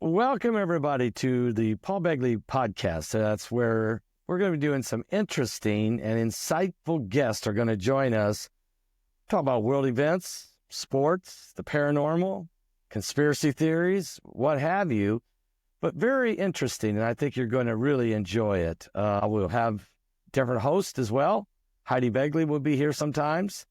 Welcome, everybody, to the Paul Begley podcast. That's where we're going to be doing some interesting and insightful guests are going to join us, talk about world events, sports, the paranormal, conspiracy theories, what have you, but very interesting, and I think you're going to really enjoy it. We'll have different hosts as well. Heidi Begley will be here sometimes.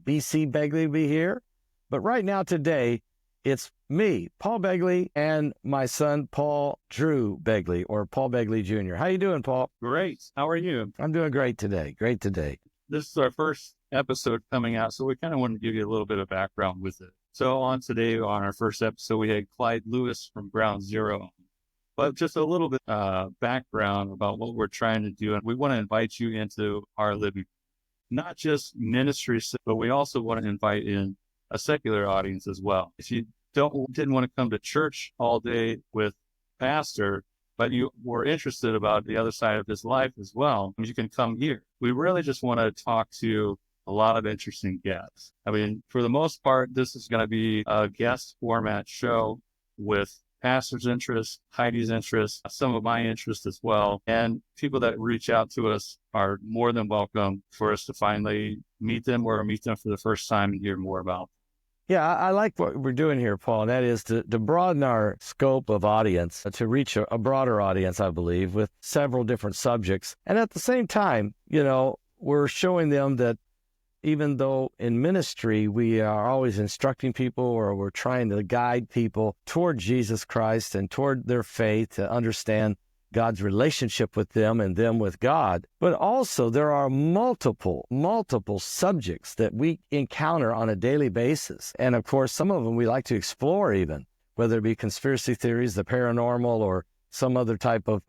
BC Begley will be here. But right now, today, it's me, Paul Begley, and my son, Paul Drew Begley, or Paul Begley Jr. How you doing, Paul? Great. How are you? I'm doing great today. Great today. This is our first episode coming out, so we kind of want to give you a little bit of background with it. So on our first episode, we had Clyde Lewis from Ground Zero. But just a little bit background about what we're trying to do. And we want to invite you into our living, not just ministry, but we also want to invite in a secular audience as well. If you didn't want to come to church all day with pastor, but you were interested about the other side of his life as well, you can come here. We really just want to talk to a lot of interesting guests. I mean, for the most part, this is going to be a guest format show with pastor's interest, Heidi's interest, some of my interest as well. And people that reach out to us are more than welcome for us to finally meet them or meet them for the first time and hear more about them. Yeah, I like what we're doing here, Paul, and that is to broaden our scope of audience, to reach a broader audience, I believe, with several different subjects. And at the same time, we're showing them that even though in ministry we are always instructing people or we're trying to guide people toward Jesus Christ and toward their faith to understand God's relationship with them and them with God. But also there are multiple subjects that we encounter on a daily basis. And of course, some of them we like to explore even, whether it be conspiracy theories, the paranormal, or some other type of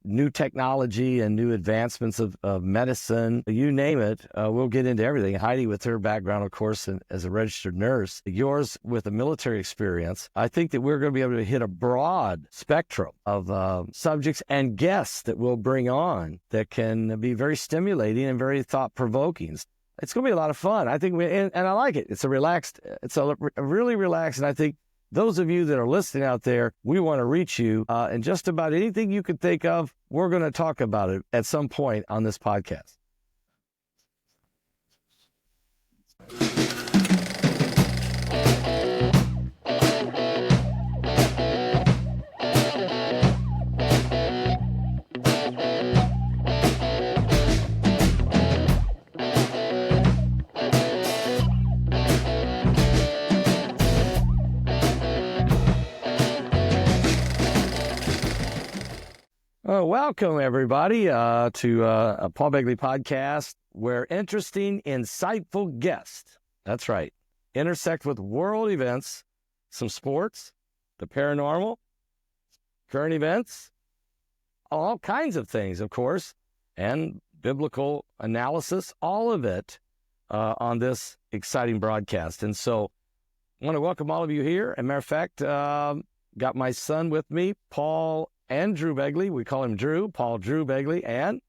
new technology and new advancements of medicine, you name it. We'll get into everything. Heidi, with her background, of course, as a registered nurse, yours with a military experience. I think that we're going to be able to hit a broad spectrum of subjects and guests that we'll bring on that can be very stimulating and very thought-provoking. It's going to be a lot of fun. I think, and I like it. It's a really relaxed, and I think those of you that are listening out there, we want to reach you, and just about anything you could think of, we're going to talk about it at some point on this podcast. Welcome, everybody, to a Paul Begley podcast where interesting, insightful guests, that's right, intersect with world events, some sports, the paranormal, current events, all kinds of things, of course, and biblical analysis, all of it on this exciting broadcast. And so I want to welcome all of you here. As a matter of fact, got my son with me, Paul and Drew Begley. We call him Drew, Paul Drew Begley, and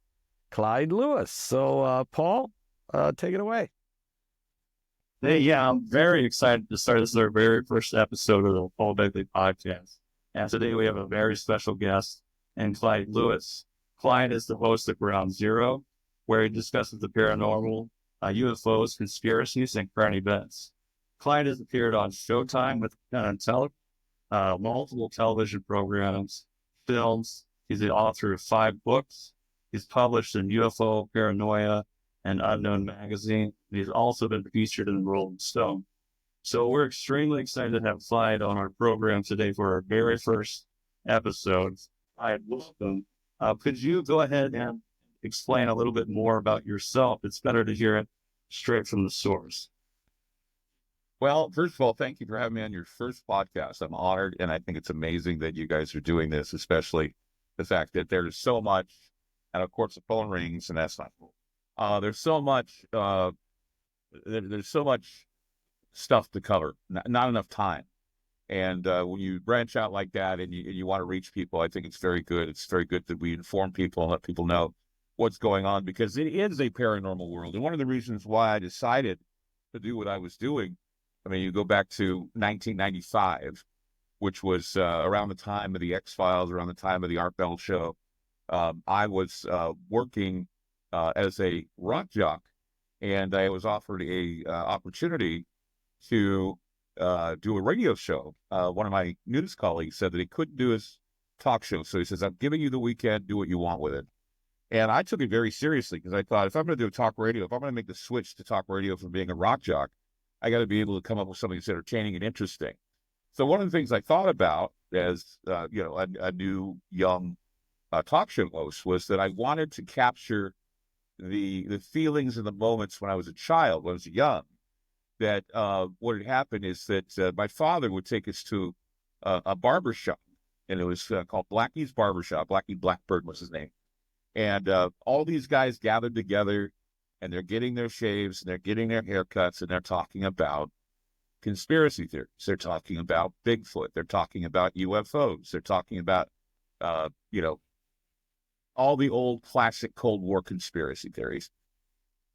Clyde Lewis. So, Paul, take it away. Hey, yeah, I'm very excited to start. This is our very first episode of the Paul Begley podcast. And today we have a very special guest, and Clyde Lewis. Clyde is the host of Ground Zero, where he discusses the paranormal, UFOs, conspiracies, and current events. Clyde has appeared on Showtime with multiple television programs, films. He's the author of 5 books. He's published in UFO, Paranoia, and Unknown magazine. He's also been featured in Rolling Stone. So we're extremely excited to have Clyde on our program today for our very first episode. Clyde, welcome. Could you go ahead and explain a little bit more about yourself? It's better to hear it straight from the source. Well, first of all, thank you for having me on your first podcast. I'm honored, and I think it's amazing that you guys are doing this, especially the fact that there's so much, and of course the phone rings, and that's not cool. There's so much stuff to cover, not enough time. And when you branch out like that and you want to reach people, I think it's very good. It's very good that we inform people and let people know what's going on, because it is a paranormal world. And one of the reasons why I decided to do what I was doing, I mean, you go back to 1995, which was around the time of the X-Files, around the time of the Art Bell show. I was working as a rock jock, and I was offered a opportunity to do a radio show. One of my news colleagues said that he couldn't do his talk show, so he says, "I'm giving you the weekend, do what you want with it." And I took it very seriously because I thought, if I'm going to do talk radio, if I'm going to make the switch to talk radio from being a rock jock, I got to be able to come up with something that's entertaining and interesting. So one of the things I thought about as a new young talk show host was that I wanted to capture the feelings and the moments when I was a child, when I was young. That what had happened is that my father would take us to a barber shop, and it was called Blackie's Barbershop. Blackie Blackbird was his name. And all these guys gathered together, and they're getting their shaves, and they're getting their haircuts, and they're talking about conspiracy theories. They're talking about Bigfoot. They're talking about UFOs. They're talking about, all the old classic Cold War conspiracy theories.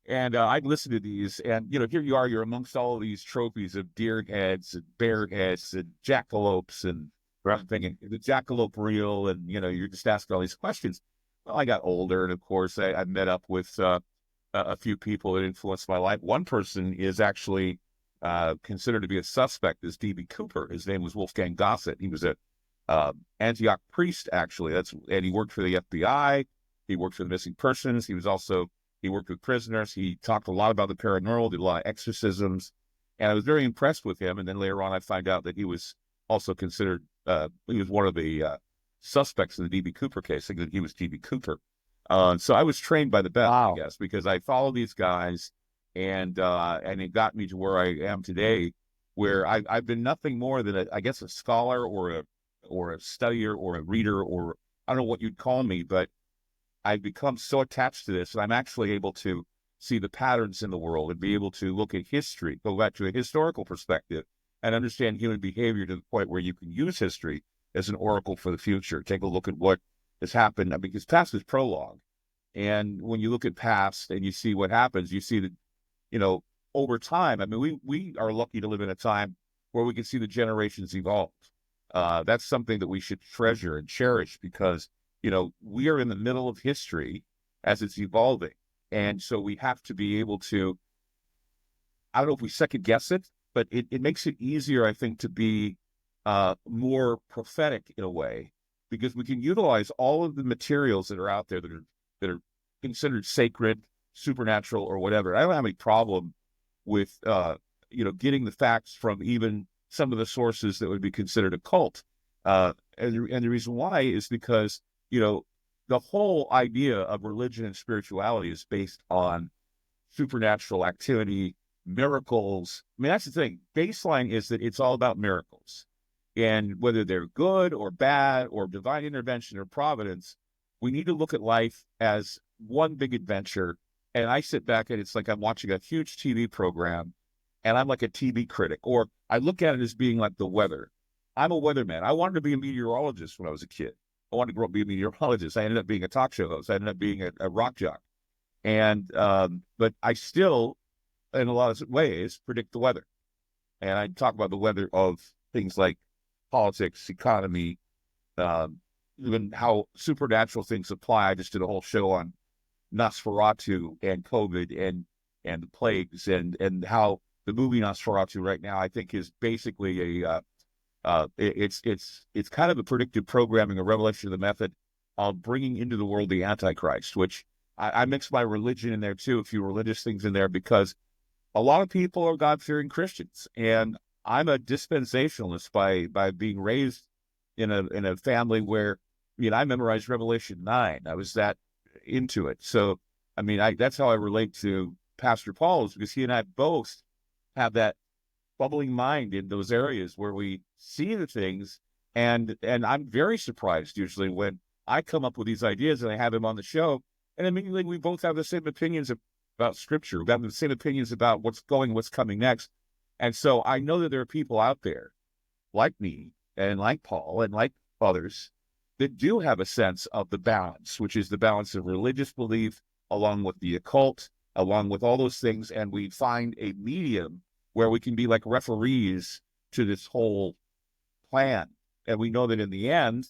And I'd listen to these, and, here you are, you're amongst all of these trophies of deer heads and bear heads and jackalopes, and I'm thinking, the jackalope real? And, you're just asking all these questions. Well, I got older, and of course, I met up with a few people that influenced my life. One person is actually considered to be a suspect, is D.B. Cooper. His name was Wolfgang Gossett. He was a Antioch priest, actually. And he worked for the FBI. He worked for the missing persons. He worked with prisoners. He talked a lot about the paranormal, did a lot of exorcisms, and I was very impressed with him. And then later on, I find out that he was also considered, he was one of the suspects in the D.B. Cooper case, thinking that he was D.B. Cooper. So I was trained by the best, Wow. I guess, because I followed these guys, and it got me to where I am today, where I've been nothing more than a scholar or a studier or a reader, or I don't know what you'd call me, but I've become so attached to this, and I'm actually able to see the patterns in the world and be able to look at history, go back to a historical perspective, and understand human behavior to the point where you can use history as an oracle for the future. Take a look at what has happened, because past is prologue. And when you look at past and you see what happens, you see that, over time, we are lucky to live in a time where we can see the generations evolve. That's something that we should treasure and cherish, because, we are in the middle of history as it's evolving. And so we have to be able to, I don't know if we second guess it, but it makes it easier, I think, to be more prophetic in a way, because we can utilize all of the materials that are out there that are considered sacred, supernatural, or whatever. I don't have any problem with getting the facts from even some of the sources that would be considered occult. And the reason why is because the whole idea of religion and spirituality is based on supernatural activity, miracles. That's the thing. Baseline is that it's all about miracles. And whether they're good or bad or divine intervention or providence, we need to look at life as one big adventure. And I sit back and it's like I'm watching a huge TV program, and I'm like a TV critic, or I look at it as being like the weather. I'm a weatherman. I wanted to be a meteorologist when I was a kid. I wanted to grow up be a meteorologist. I ended up being a talk show host. I ended up being a rock jock. And, but I still, in a lot of ways, predict the weather. And I talk about the weather of things like politics, economy, even how supernatural things apply. I just did a whole show on Nosferatu and COVID and the plagues, and how the movie Nosferatu right now, I think, is basically it's kind of a predictive programming, a revelation of the method of bringing into the world the Antichrist, which I mix my religion in there too, a few religious things in there, because a lot of people are God-fearing Christians, and I'm a dispensationalist by being raised in a family where, I memorized Revelation 9. I was that into it. So, that's how I relate to Pastor Paul, is because he and I both have that bubbling mind in those areas where we see the things. And I'm very surprised usually when I come up with these ideas and I have him on the show, and immediately we both have the same opinions about Scripture. We have the same opinions about what's coming next. And so I know that there are people out there like me and like Paul and like others that do have a sense of the balance, which is the balance of religious belief along with the occult, along with all those things. And we find a medium where we can be like referees to this whole plan. And we know that in the end,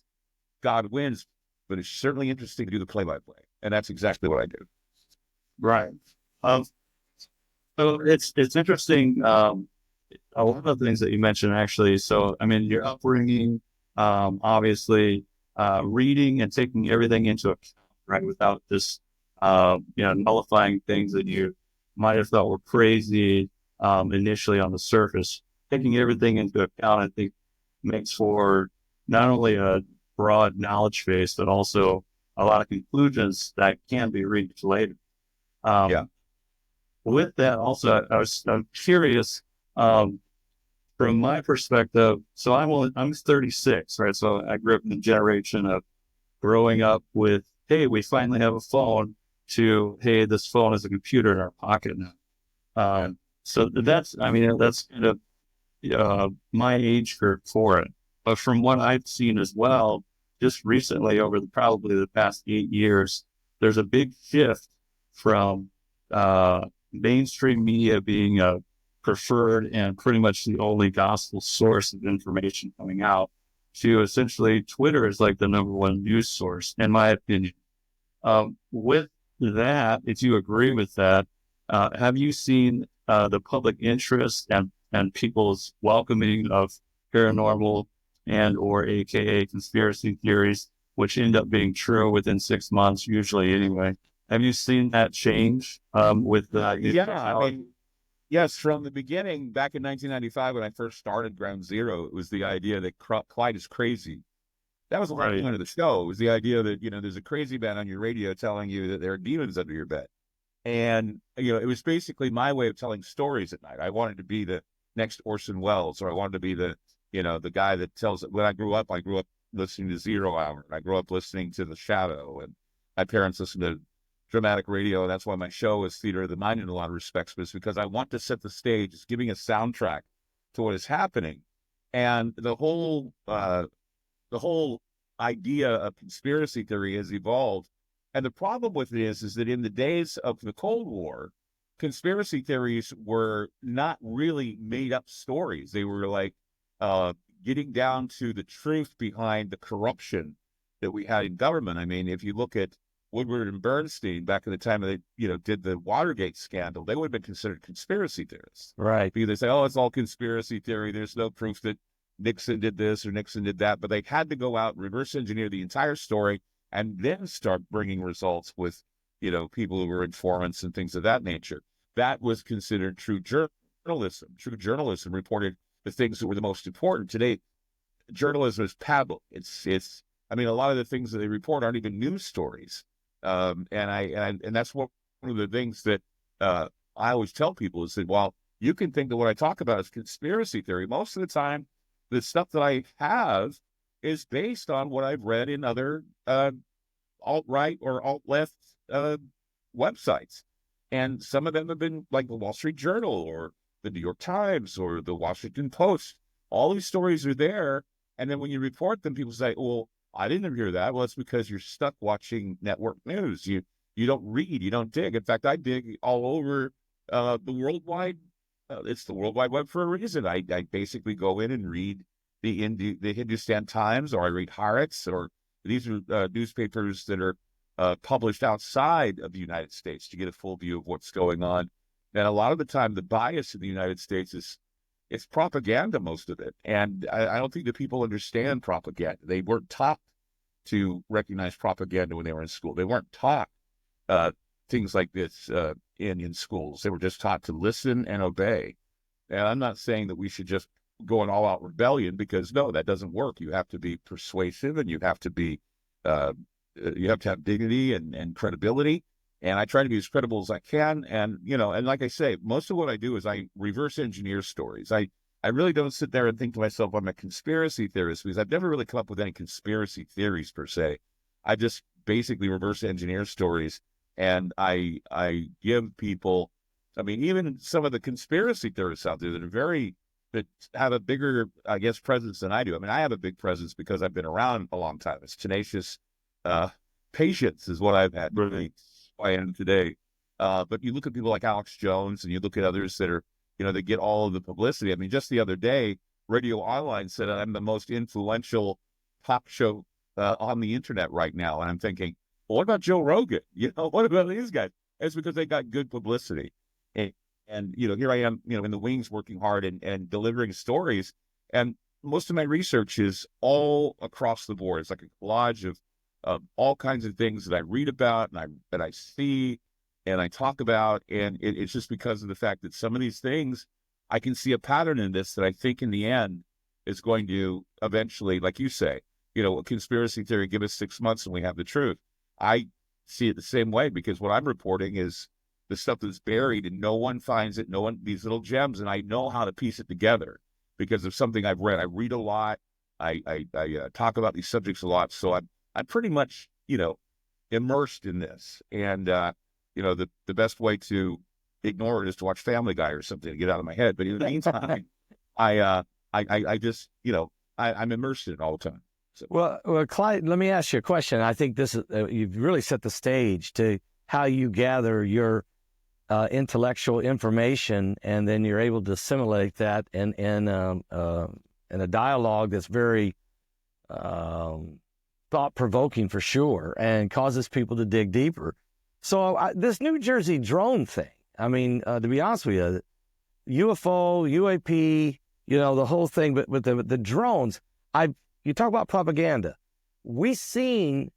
God wins, but it's certainly interesting to do the play-by-play. And that's exactly what I do. Right. Um, so it's interesting. A lot of the things that you mentioned, actually. So, I mean, your upbringing, obviously, reading and taking everything into account, right? Without just, nullifying things that you might have thought were crazy, initially on the surface. Taking everything into account, I think, makes for not only a broad knowledge base, but also a lot of conclusions that can be reached later. Yeah. With that, also, I'm curious, from my perspective. So I'm 36, right? So I grew up in the generation of growing up with, hey, we finally have a phone, to, hey, this phone is a computer in our pocket now. So that's kind of my age group for it. But from what I've seen as well, just recently over probably the past 8 years, there's a big shift from mainstream media being a preferred and pretty much the only gospel source of information coming out, to essentially Twitter is like the number one news source, in my opinion. With that, if you agree with that, have you seen the public interest and people's welcoming of paranormal and or AKA conspiracy theories, which end up being true within 6 months, usually anyway? Have you seen that change with yes, from the beginning, back in 1995, when I first started Ground Zero, it was the idea that Clyde is crazy. That was the whole point of the show. It was the idea that, there's a crazy man on your radio telling you that there are demons under your bed. And, it was basically my way of telling stories at night. I wanted to be the next Orson Welles, or I wanted to be the guy that tells it. When I grew up listening to Zero Hour. I grew up listening to The Shadow, and my parents listened to dramatic radio. That's why my show is Theater of the Mind in a lot of respects, but it's because I want to set the stage, it's giving a soundtrack to what is happening. And the whole idea of conspiracy theory has evolved. And the problem with it is that in the days of the Cold War, conspiracy theories were not really made up stories. They were like getting down to the truth behind the corruption that we had in government. I mean, if you look at Woodward and Bernstein back in the time they, did the Watergate scandal, they would have been considered conspiracy theorists. Right. Because they say, oh, it's all conspiracy theory. There's no proof that Nixon did this or Nixon did that. But they had to go out, reverse engineer the entire story, and then start bringing results with, people who were informants and things of that nature. That was considered true journalism. True journalism reported the things that were the most important. Today, journalism is paddle. It's. I mean, a lot of the things that they report aren't even news stories. And that's one of the things that I always tell people is that while you can think that what I talk about is conspiracy theory, most of the time the stuff that I have is based on what I've read in other alt-right or alt-left websites. And some of them have been like the Wall Street Journal or the New York Times or the Washington Post. All these stories are there. And then when you report them, people say, well, I didn't hear that. Well, it's because you're stuck watching network news. You don't read, you don't dig. In fact, I dig all over the worldwide. It's the World Wide Web for a reason. I basically go in and read the Hindustan Times, or I read Haaretz, or these are newspapers that are published outside of the United States to get a full view of what's going on. And a lot of the time, the bias in the United States it's propaganda, most of it. And I don't think that people understand propaganda. They weren't taught to recognize propaganda when they were in school. They weren't taught things like this in schools. They were just taught to listen and obey. And I'm not saying that we should just go in all-out rebellion, because no, that doesn't work. You have to be persuasive, and you have to be you have to have dignity and credibility. And I try to be as credible as I can. And, and like I say, most of what I do is I reverse engineer stories. I really don't sit there and think to myself, I'm a conspiracy theorist, because I've never really come up with any conspiracy theories per se. I just basically reverse engineer stories. And I give people, I mean, even some of the conspiracy theorists out there that have a bigger, I guess, presence than I do. I mean, I have a big presence because I've been around a long time. It's tenacious patience is what I've had. Really. I am today. But you look at people like Alex Jones, and you look at others that are, they get all of the publicity. I mean, just the other day, Radio Online said I'm the most influential talk show on the internet right now. And I'm thinking, well, what about Joe Rogan? What about these guys? It's because they got good publicity. And here I am, in the wings working hard and delivering stories. And most of my research is all across the board. It's like a collage of all kinds of things that I read about and I see and I talk about. And it's just because of the fact that some of these things, I can see a pattern in this that I think in the end is going to eventually, like you say, a conspiracy theory, give us 6 months and we have the truth. I see it the same way, because what I'm reporting is the stuff that's buried and no one finds it, these little gems, and I know how to piece it together because of something I've read. I read a lot. I talk about these subjects a lot. So I'm pretty much, immersed in this. And, the best way to ignore it is to watch Family Guy or something to get out of my head. But in the meantime, I just, I'm immersed in it all the time. So. Well, Clyde, let me ask you a question. I think this is you've really set the stage to how you gather your intellectual information, and then you're able to assimilate that in a dialogue that's very thought-provoking for sure, and causes people to dig deeper. So this New Jersey drone thing, I mean, to be honest with you, UFO, UAP, the whole thing, but with the drones, you talk about propaganda. We've seen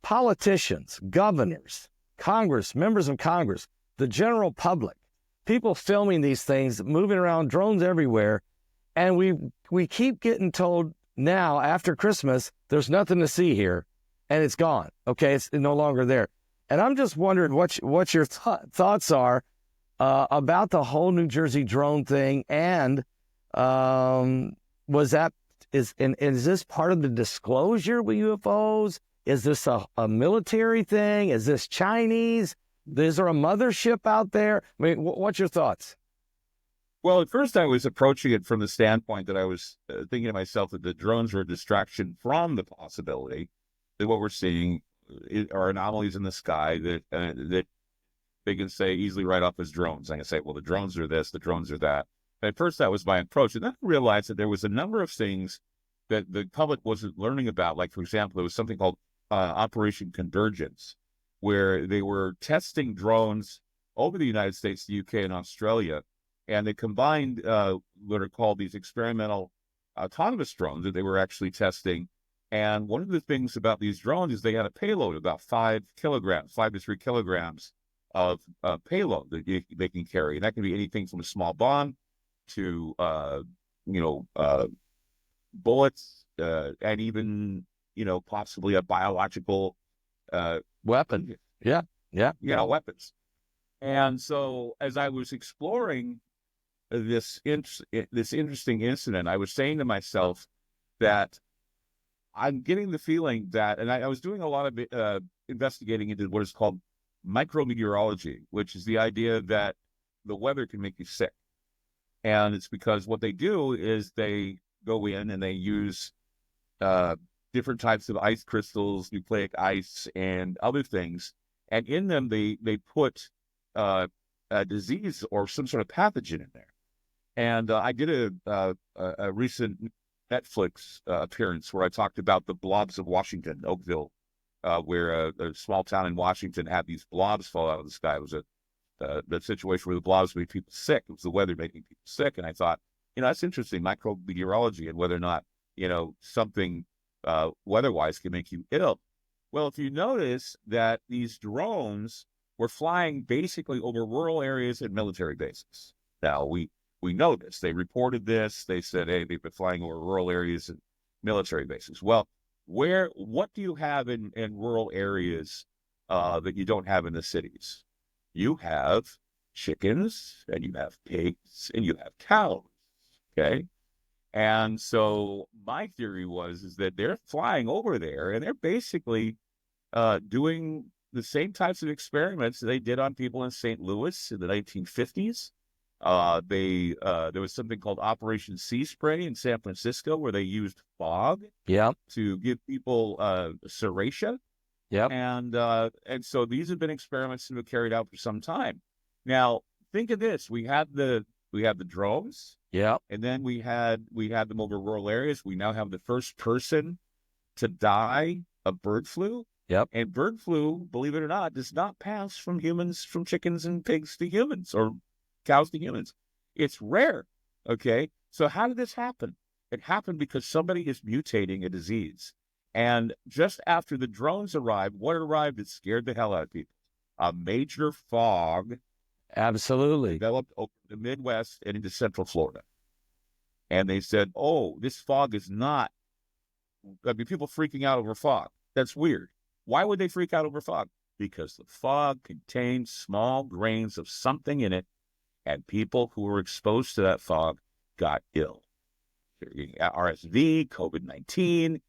politicians, governors, Congress, members of Congress, the general public, people filming these things, moving around, drones everywhere, and we keep getting told now after Christmas there's nothing to see here, and it's gone. Okay, it's no longer there. And I'm just wondering what your thoughts are about the whole New Jersey drone thing, and is this part of the disclosure with UFOs? Is this a military thing? Is this Chinese? Is there a mothership out there? I mean, what's your thoughts? Well, at first I was approaching it from the standpoint that I was thinking to myself that the drones were a distraction from the possibility that what we're seeing are anomalies in the sky that they can say easily right off as drones. I can say, well, the drones are this, the drones are that. At first, that was my approach. And then I realized that there was a number of things that the public wasn't learning about. Like, for example, there was something called Operation Convergence, where they were testing drones over the United States, the UK, and Australia. And they combined what are called these experimental autonomous drones that they were actually testing. And one of the things about these drones is they had a payload of about 5 to 3 kilograms of payload that they can carry. And that can be anything from a small bomb to bullets, and even possibly a biological weapon. Yeah. Weapons. And so, as I was exploring this interesting incident, I was saying to myself that I'm getting the feeling that, and I was doing a lot of investigating into what is called micrometeorology, which is the idea that the weather can make you sick. And it's because what they do is they go in and they use different types of ice crystals, nucleic ice, and other things. And in them, they put a disease or some sort of pathogen in there. And I did a recent Netflix appearance where I talked about the blobs of Washington, Oakville, where a small town in Washington had these blobs fall out of the sky. It was the situation where the blobs made people sick. It was the weather making people sick. And I thought, that's interesting, micrometeorology, and whether or not, something weather-wise can make you ill. Well, if you notice that these drones were flying basically over rural areas and military bases. Now, we know this. They reported this. They said, hey, they've been flying over rural areas and military bases. Well, what do you have in rural areas that you don't have in the cities? You have chickens, and you have pigs, and you have cows, okay? And so my theory is that they're flying over there, and they're basically doing the same types of experiments they did on people in St. Louis in the 1950s. There was something called Operation Sea Spray in San Francisco, where they used fog to give people serratia. And so these have been experiments that have been carried out for some time. Now, think of this. We had the we had the drones, Yep. and then we had them over rural areas. We now have the first person to die of bird flu. Yep. And bird flu, believe it or not, does not pass from chickens and pigs to humans, or cows to humans. It's rare. Okay. So how did this happen? It happened because somebody is mutating a disease. And just after the drones arrived, what arrived that scared the hell out of people? A major fog Absolutely. developed over the Midwest and into Central Florida. And they said, oh, this fog is not, I mean, people freaking out over fog. That's weird. Why would they freak out over fog? Because the fog contained small grains of something in it, and people who were exposed to that fog got ill. They were getting RSV, COVID-19,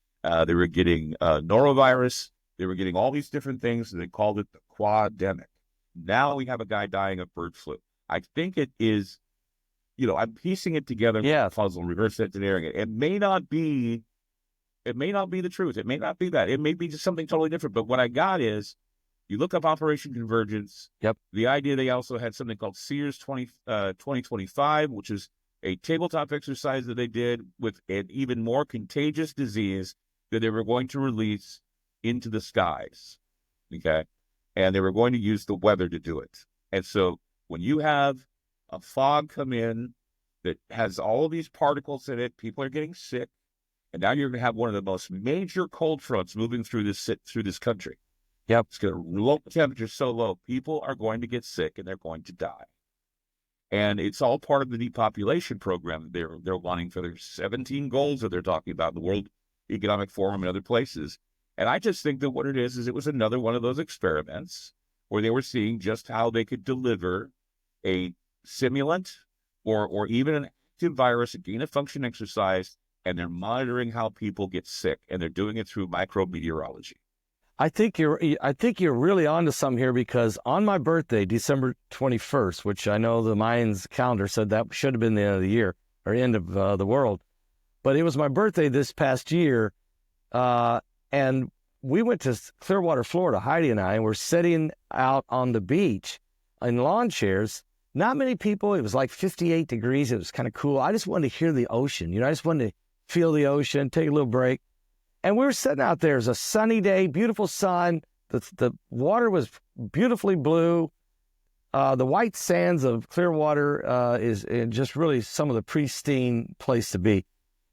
they were getting norovirus, they were getting all these different things, and they called it the quademic. Now we have a guy dying of bird flu. I think it is, I'm piecing it together, puzzle, reverse engineering it. It may not be the truth. It may not be that. It may be just something totally different. But what I got is, you look up Operation Convergence. Yep. The idea, they also had something called Sears 2025, which is a tabletop exercise that they did with an even more contagious disease that they were going to release into the skies. Okay. And they were going to use the weather to do it. And so when you have a fog come in that has all of these particles in it, people are getting sick. And now you're going to have one of the most major cold fronts moving through this country. Yep. It's going to low temperature so low, people are going to get sick and they're going to die. And it's all part of the depopulation program they're wanting for their 17 goals that they're talking about in the World Economic Forum and other places. And I just think that what it is it was another one of those experiments where they were seeing just how they could deliver a simulant or even an active virus, a gain-of-function exercise, and they're monitoring how people get sick, and they're doing it through micrometeorology. I think you're really onto something here, because on my birthday, December 21st, which I know the Mayans calendar said that should have been the end of the year or end of the world, but it was my birthday this past year, and we went to Clearwater, Florida, Heidi and I, and we're sitting out on the beach in lawn chairs. Not many people. It was like 58 degrees. It was kind of cool. I just wanted to hear the ocean. I just wanted to feel the ocean, take a little break. And we were sitting out there. It was a sunny day, beautiful sun. The water was beautifully blue. The white sands of Clearwater is just really some of the pristine place to be.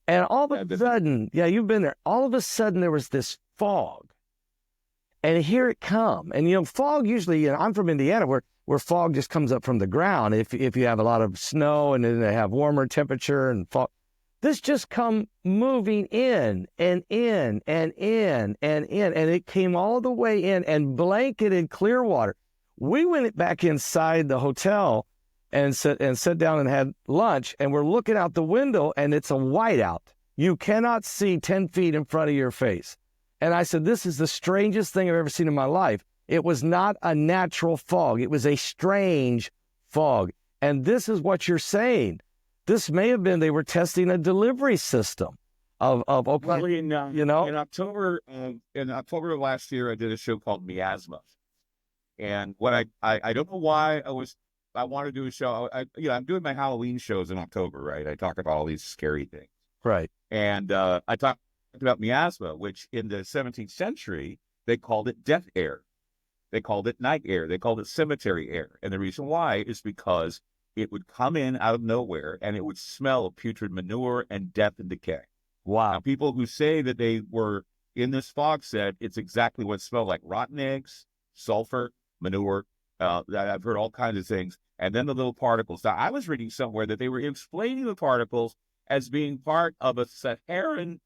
And all of a sudden, you've been there. All of a sudden, there was this fog. And here it come. And, fog usually, I'm from Indiana, where fog just comes up from the ground if you have a lot of snow and then they have warmer temperature and fog. This just come moving in and in and in and in, and it came all the way in and blanketed Clearwater. We went back inside the hotel and sat down and had lunch, and we're looking out the window, and it's a whiteout. You cannot see 10 feet in front of your face. And I said, this is the strangest thing I've ever seen in my life. It was not a natural fog. It was a strange fog. And this is what you're saying. This may have been they were testing a delivery system of in October of last year, I did a show called Miasma. And what I don't know why I wanted to do a show. I'm doing my Halloween shows in October, right? I talk about all these scary things. Right. And I talked about miasma, which in the 17th century, they called it death air. They called it night air. They called it cemetery air. And the reason why is because it would come in out of nowhere and it would smell of putrid manure and death and decay. Wow. Now, people who say that they were in this fog said it's exactly what it smelled like: rotten eggs, sulfur, manure. I've heard all kinds of things. And then the little particles. Now, I was reading somewhere that they were explaining the particles as being part of a Saharan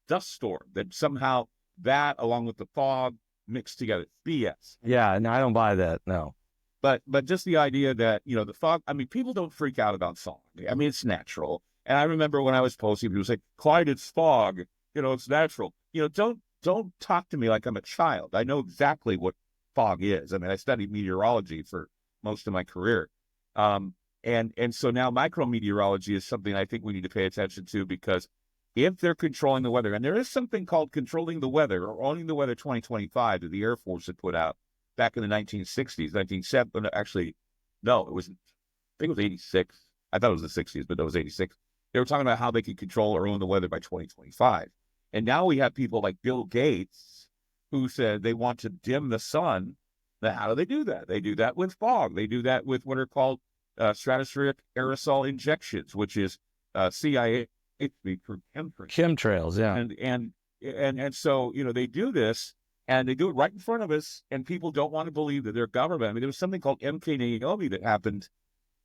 dust storm, that somehow that, along with the fog, mixed together. BS. Yeah, no, I don't buy that, no. But just the idea that, the fog, people don't freak out about fog. It's natural. And I remember when I was posting, people say, Clyde, it's fog. It's natural. Don't talk to me like I'm a child. I know exactly what fog is. I studied meteorology for most of my career. And so now micrometeorology is something I think we need to pay attention to, because if they're controlling the weather, and there is something called Controlling the Weather, or Owning the Weather 2025 that the Air Force had put out back in the 1960s, 1970, actually, no, I think it was 86. I thought it was the 60s, but it was 86. They were talking about how they could control or own the weather by 2025. And now we have people like Bill Gates who said they want to dim the sun. Now, how do they do that? They do that with fog. They do that with what are called stratospheric aerosol injections, which is CIA for chemtrails. Chemtrails, yeah. And so, they do this, and they do it right in front of us, and people don't want to believe that their government. I mean, there was something called MK Naomi that happened,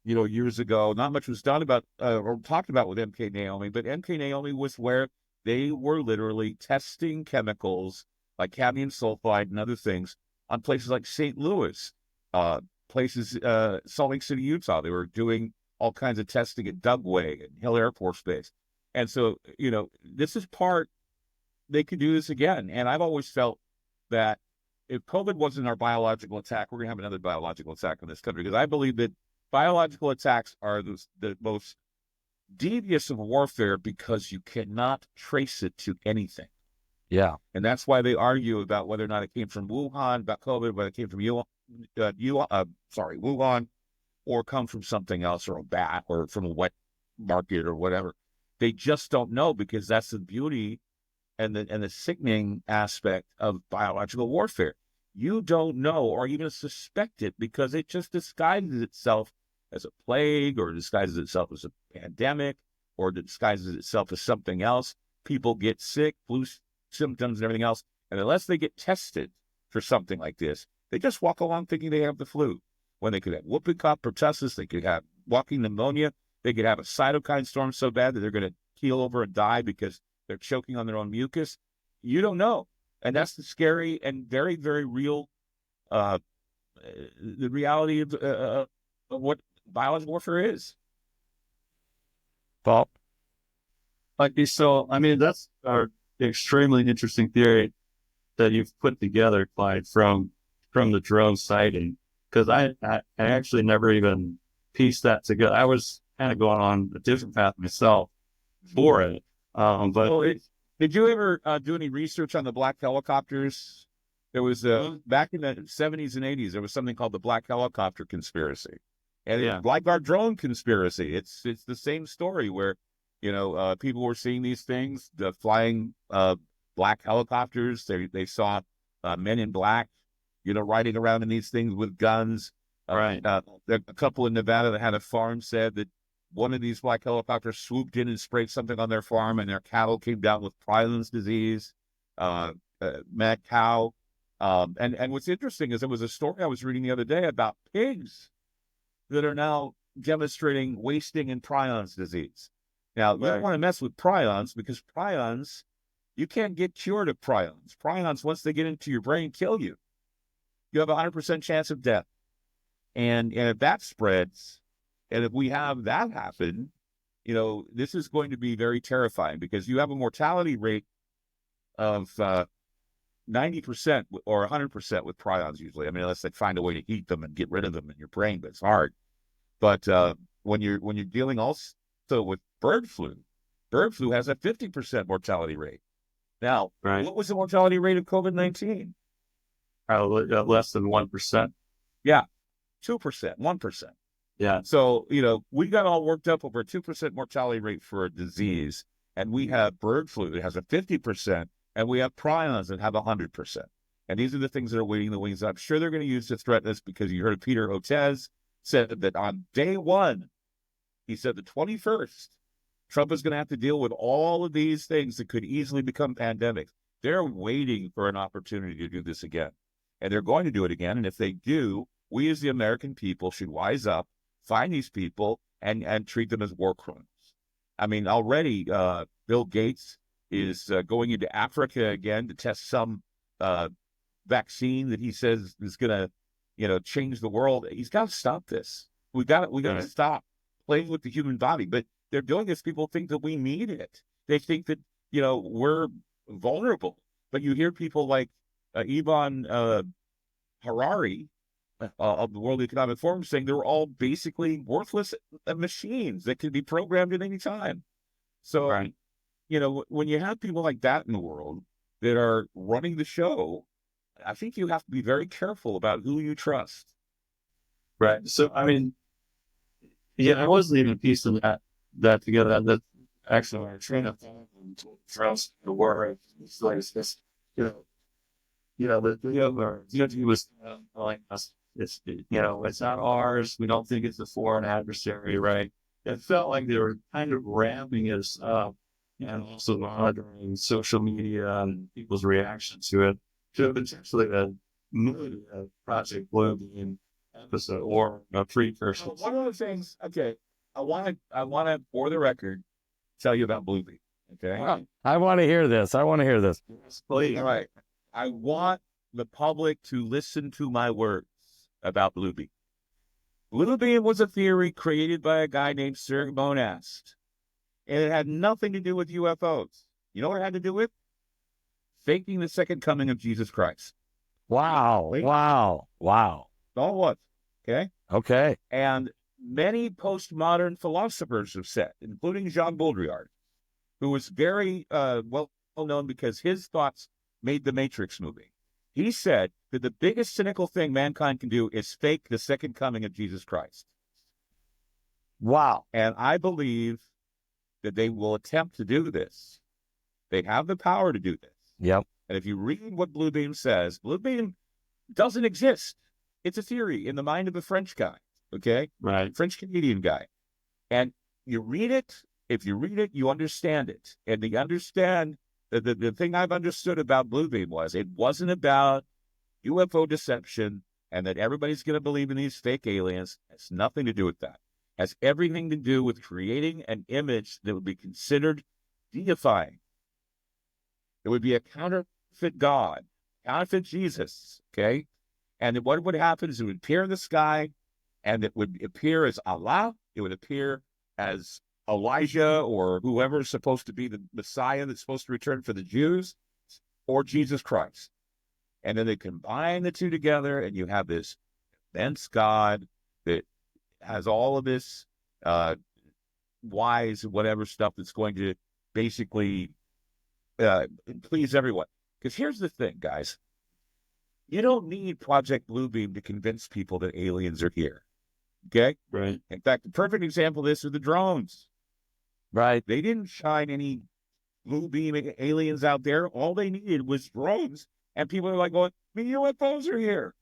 years ago. Not much was done about or talked about with MK Naomi, but MK Naomi was where they were literally testing chemicals like cadmium sulfide and other things on places like St. Louis, places, Salt Lake City, Utah. They were doing all kinds of testing at Dugway and Hill Air Force Base. And so, this is they could do this again. And I've always felt that if COVID wasn't our biological attack, we're going to have another biological attack in this country, because I believe that biological attacks are the most devious of warfare because you cannot trace it to anything. Yeah. And that's why they argue about whether or not it came from Wuhan, about COVID, whether it came from Wuhan, or come from something else, or a bat, or from a wet market, or whatever. They just don't know, because that's the beauty and the sickening aspect of biological warfare. You don't know or even suspect it, because it just disguises itself as a plague, or disguises itself as a pandemic, or disguises itself as something else. People get sick, flu symptoms and everything else, and unless they get tested for something like this, they just walk along thinking they have the flu, when they could have whooping cough pertussis, they could have walking pneumonia, they could have a cytokine storm so bad that they're going to keel over and die because they're choking on their own mucus. You don't know. And that's the scary and very, very real, the reality of what biological warfare is. Paul? So, I mean, that's an extremely interesting theory that you've put together, Clyde, from the drone sighting, because I actually never even pieced that together. I was kind of going on a different path myself for it. Did you ever do any research on the black helicopters? There was back in the 70s and 80s, there was something called the black helicopter conspiracy, and it's like our drone conspiracy. It's the same story where people were seeing these things, the flying black helicopters. They saw men in black, riding around in these things with guns. Right. A couple in Nevada that had a farm said that one of these black helicopters swooped in and sprayed something on their farm, and their cattle came down with Priland's disease, mad cow. And what's interesting is there was a story I was reading the other day about pigs that are now demonstrating wasting and prions disease. Now, you don't want to mess with prions, because prions, you can't get cured of prions. Prions, once they get into your brain, kill you. You have a 100% chance of death. And if that spreads, and if we have that happen, this is going to be very terrifying, because you have a mortality rate of 90% or 100% with prions usually. I mean, unless they find a way to eat them and get rid of them in your brain, but it's hard. But when you're dealing also with bird flu has a 50% mortality rate. Now, what was the mortality rate of COVID-19? Less than 1%. Yeah, 2%, 1%. Yeah. So, we got all worked up over a 2% mortality rate for a disease, and we have bird flu that has a 50%, and we have prions that have 100%. And these are the things that are waiting in the wings. I'm sure they're going to use to threaten us, because you heard Peter Hotez said that on day one, he said the 21st, Trump is going to have to deal with all of these things that could easily become pandemics. They're waiting for an opportunity to do this again, and they're going to do it again. And if they do, we as the American people should wise up, find these people, and treat them as war criminals. I mean, already Bill Gates is going into Africa again to test some vaccine that he says is going to, change the world. He's got to stop this. We got to stop playing with the human body. But they're doing this. People think that we need it. They think that we're vulnerable. But you hear people like Ivan Harari of the World Economic Forum saying they're all basically worthless machines that can be programmed at any time. So, when you have people like that in the world that are running the show, I think you have to be very careful about who you trust. Right. So, I mean, Yeah, I was leaving piecing that together. That actually our train of thought throughout the war. It's like it's just, you know, the other was telling us it's not ours. We don't think it's a foreign adversary, right? It felt like they were kind of ramping us up and also monitoring social media and people's reaction to it to potentially a movie, a Project Bluebeam episode or a precursor. One of the things, okay, I want to, for the record, tell you about Bluebeam. Okay. I want to hear this. I want to hear this. Please. All right. I want the public to listen to my words about Bluebeam. Bluebeam was a theory created by a guy named Sir Monast, and it had nothing to do with UFOs. You know what it had to do with? Faking the second coming of Jesus Christ. Wow. Wow. Wow. All it was. Okay. Okay. And many postmodern philosophers have said, including Jean Baudrillard, who was very well known because his thoughts made the Matrix movie. He said that the biggest cynical thing mankind can do is fake the second coming of Jesus Christ. Wow. And I believe that they will attempt to do this. They have the power to do this. Yep. And if you read what Bluebeam says, Bluebeam doesn't exist. It's a theory in the mind of a French guy, okay? Right. French-Canadian guy. And you read it, if you read it, you understand it. And the thing I've understood about Bluebeam was it wasn't about UFO deception and that everybody's going to believe in these fake aliens. It has nothing to do with that. It has everything to do with creating an image that would be considered deifying. It would be a counterfeit God, counterfeit Jesus, okay? And what would happen is it would appear in the sky, and it would appear as Allah. It would appear as Elijah or whoever is supposed to be the Messiah that's supposed to return for the Jews, or Jesus Christ. And then they combine the two together, and you have this immense God that has all of this wise whatever stuff that's going to basically please everyone. Because here's the thing, guys. You don't need Project Bluebeam to convince people that aliens are here. Okay? Right. In fact, the perfect example of this are the drones. Right. They didn't shine any Bluebeam aliens out there. All they needed was drones. And people are like going, the UFOs are here.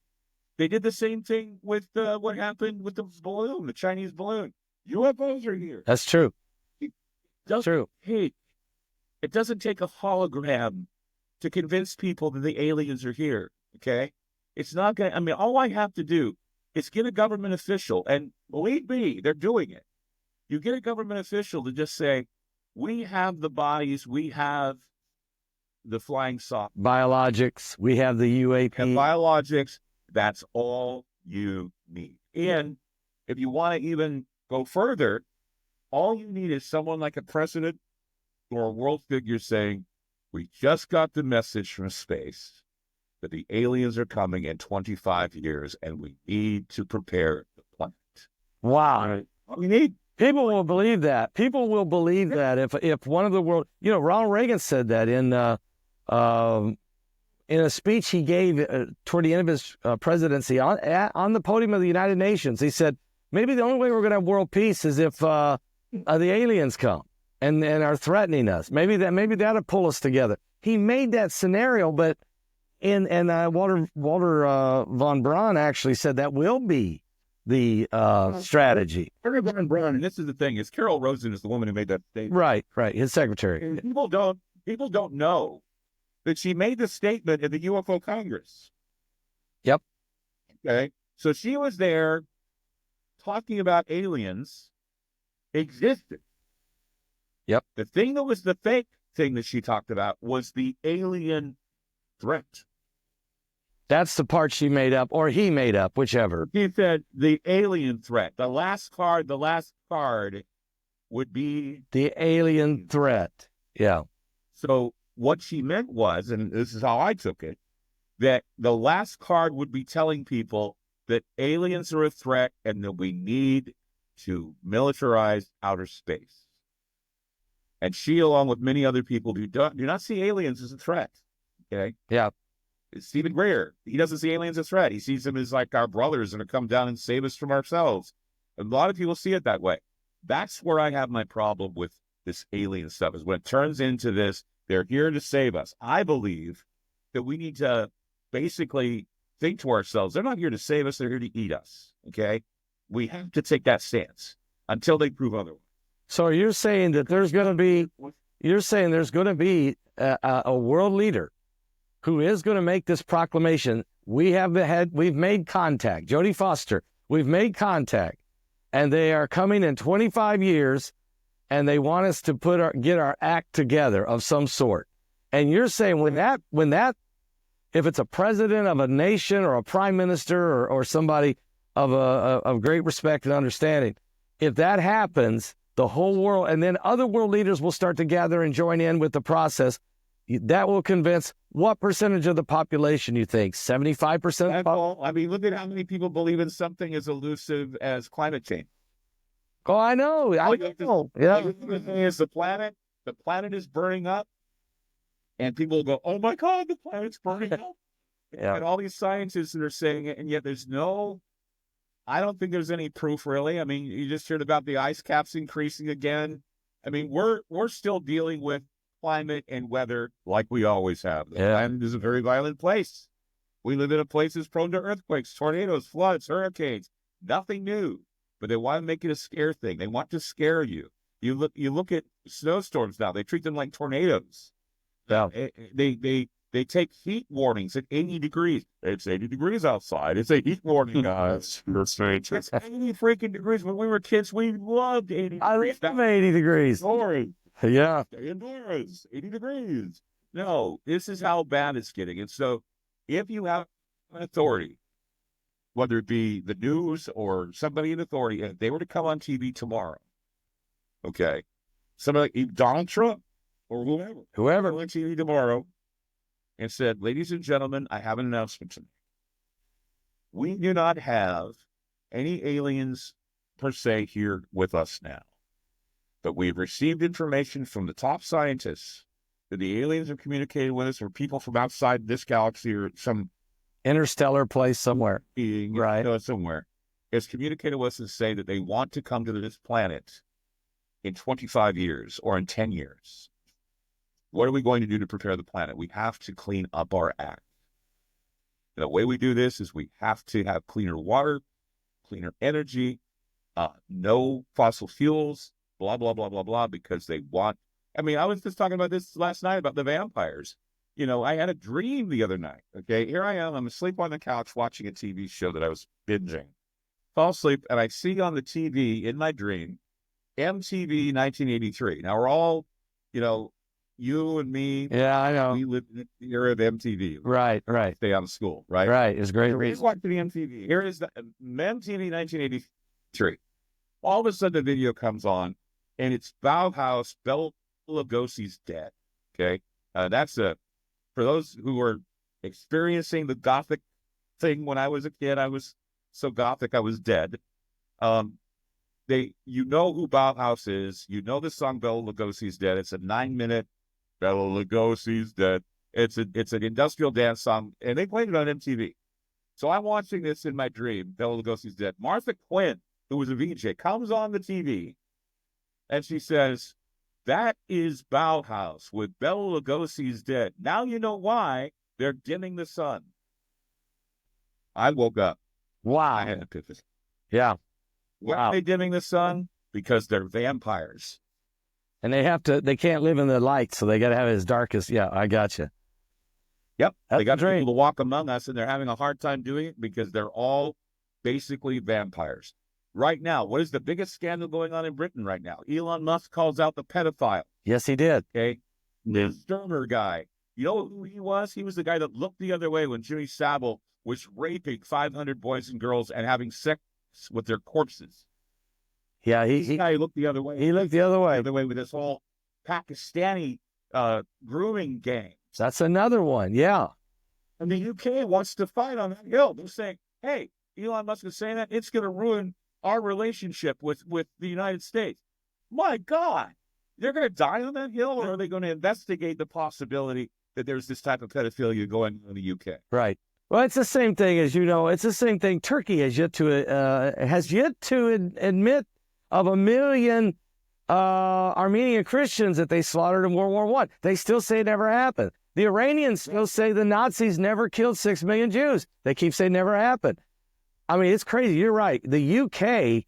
They did the same thing with what happened with the balloon, the Chinese balloon. UFOs are here. That's true. That's true. Hey, it doesn't take a hologram to convince people that the aliens are here. Okay? It's not going to, I mean, all I have to do is get a government official, and believe me, they're doing it. You get a government official to just say, we have the bodies, we have the flying saucer. Biologics. We have the UAP. And biologics, that's all you need. And if you want to even go further, all you need is someone like a president or a world figure saying, we just got the message from space that the aliens are coming in 25 years and we need to prepare the planet. Wow. Right. All we need. People will believe that. People will believe that if one of the world, Ronald Reagan said that in a speech he gave toward the end of his presidency on the podium of the United Nations. He said, maybe the only way we're going to have world peace is if the aliens come and are threatening us. Maybe that'll pull us together. He made that scenario, but Walter von Braun actually said that will be the strategy. Walter von Braun, and this is the thing, is Carol Rosen is the woman who made that statement. Right, his secretary. And people don't know that she made the statement at the UFO Congress. Yep. Okay. So she was there talking about aliens existed. Yep. The thing that was the fake thing that she talked about was the alien threat. That's the part she made up, or he made up, whichever. He said the alien threat. The last card would be the alien threat. Yeah. So what she meant was, and this is how I took it, that the last card would be telling people that aliens are a threat and that we need to militarize outer space. And she, along with many other people who do not see aliens as a threat. Okay? Yeah. Stephen Greer, he doesn't see aliens as a threat. He sees them as like our brothers and to come down and save us from ourselves. A lot of people see it that way. That's where I have my problem with this alien stuff, is when it turns into this, they're here to save us. I believe that we need to basically think to ourselves, they're not here to save us, they're here to eat us, okay? We have to take that stance until they prove otherwise. So you're saying that there's going to be a world leader who is going to make this proclamation. We've made contact. Jodie Foster, we've made contact, and they are coming in 25 years, and they want us to get our act together of some sort. And you're saying if it's a president of a nation or a prime minister or somebody of great respect and understanding, if that happens, the whole world, and then other world leaders will start to gather and join in with the process. That will convince what percentage of the population you think? 75%? I mean, look at how many people believe in something as elusive as climate change. Oh, I know. I know. Yeah. The thing is, the planet is burning up, and people will go, "Oh my God, the planet's burning up." Yeah. And all these scientists that are saying it, and yet I don't think there's any proof, really. I mean, you just heard about the ice caps increasing again. I mean, we're still dealing with climate and weather like we always have. The planet is a very violent place. We live in a place that's prone to earthquakes, tornadoes, floods, hurricanes. Nothing new, but they want to make it a scare thing. They want to scare you. You look at snowstorms now. They treat them like tornadoes. Yeah. They take heat warnings at 80 degrees. It's 80 degrees outside. It's a heat warning, guys. It's 80 freaking degrees. When we were kids, we loved 80 degrees. I love 80 degrees. Sorry. Yeah. Stay indoors. 80 degrees. No, this is how bad it's getting. And so if you have an authority, whether it be the news or somebody in authority, if they were to come on TV tomorrow, okay, somebody like Donald Trump or whoever on TV tomorrow, and said, "Ladies and gentlemen, I have an announcement tonight. We do not have any aliens per se here with us now, but we've received information from the top scientists that the aliens have communicated with us, or people from outside this galaxy or some interstellar place somewhere, being, right? Somewhere, has communicated with us and say that they want to come to this planet in 25 years or in 10 years. What are we going to do to prepare the planet? We have to clean up our act. And the way we do this is we have to have cleaner water, cleaner energy, no fossil fuels, blah, blah, blah, blah, blah, because they want... I mean, I was just talking about this last night about the vampires. You know, I had a dream the other night, okay? Here I am, I'm asleep on the couch watching a TV show that I was binging. Fall asleep, and I see on the TV in my dream, MTV 1983. Now, we're all, you and me. Yeah, I know. We lived in the era of MTV. Right. Stay out of school, right? Right. It's great. Here's watching the MTV. Here is the MTV 1983. All of a sudden, the video comes on, and it's Bauhaus, Bela Lugosi's dead. Okay, for those who were experiencing the Gothic thing when I was a kid. I was so Gothic, I was dead. You know who Bauhaus is. You know the song Bela Lugosi's Dead. It's a 9-minute Bela Lugosi's Dead. It's an industrial dance song, and they played it on MTV. So I'm watching this in my dream, Bela Lugosi's Dead. Martha Quinn, who was a VJ, comes on the TV, and she says, "That is Bauhaus with Bela Lugosi's Dead. Now you know why they're dimming the sun." I woke up. Wow. I had an epiphany. Yeah. Why are they dimming the sun? Because they're vampires. And they can't live in the light, so they got to have it as dark as, I got you. Yep. That's they got the people to walk among us, and they're having a hard time doing it because they're all basically vampires. Right now, what is the biggest scandal going on in Britain right now? Elon Musk calls out the pedophile. Yes, he did. Okay. The Sterner guy. You know who he was? He was the guy that looked the other way when Jimmy Savile was raping 500 boys and girls and having sex with their corpses. Yeah, This guy looked the other way. He looked the other way. The other way with this whole Pakistani grooming gang. That's another one. Yeah. And the UK wants to fight on that hill. They're saying, "Hey, Elon Musk is saying that it's going to ruin our relationship with the United States." My God, they're going to die on that hill, or are they going to investigate the possibility that there's this type of pedophilia going on in the UK? Right. Well, it's the same thing as it's the same thing. Turkey has yet to admit of 1 million Armenian Christians that they slaughtered in World War I. They still say it never happened. The Iranians still say the Nazis never killed 6 million Jews. They keep saying it never happened. I mean, it's crazy. You're right. The UK,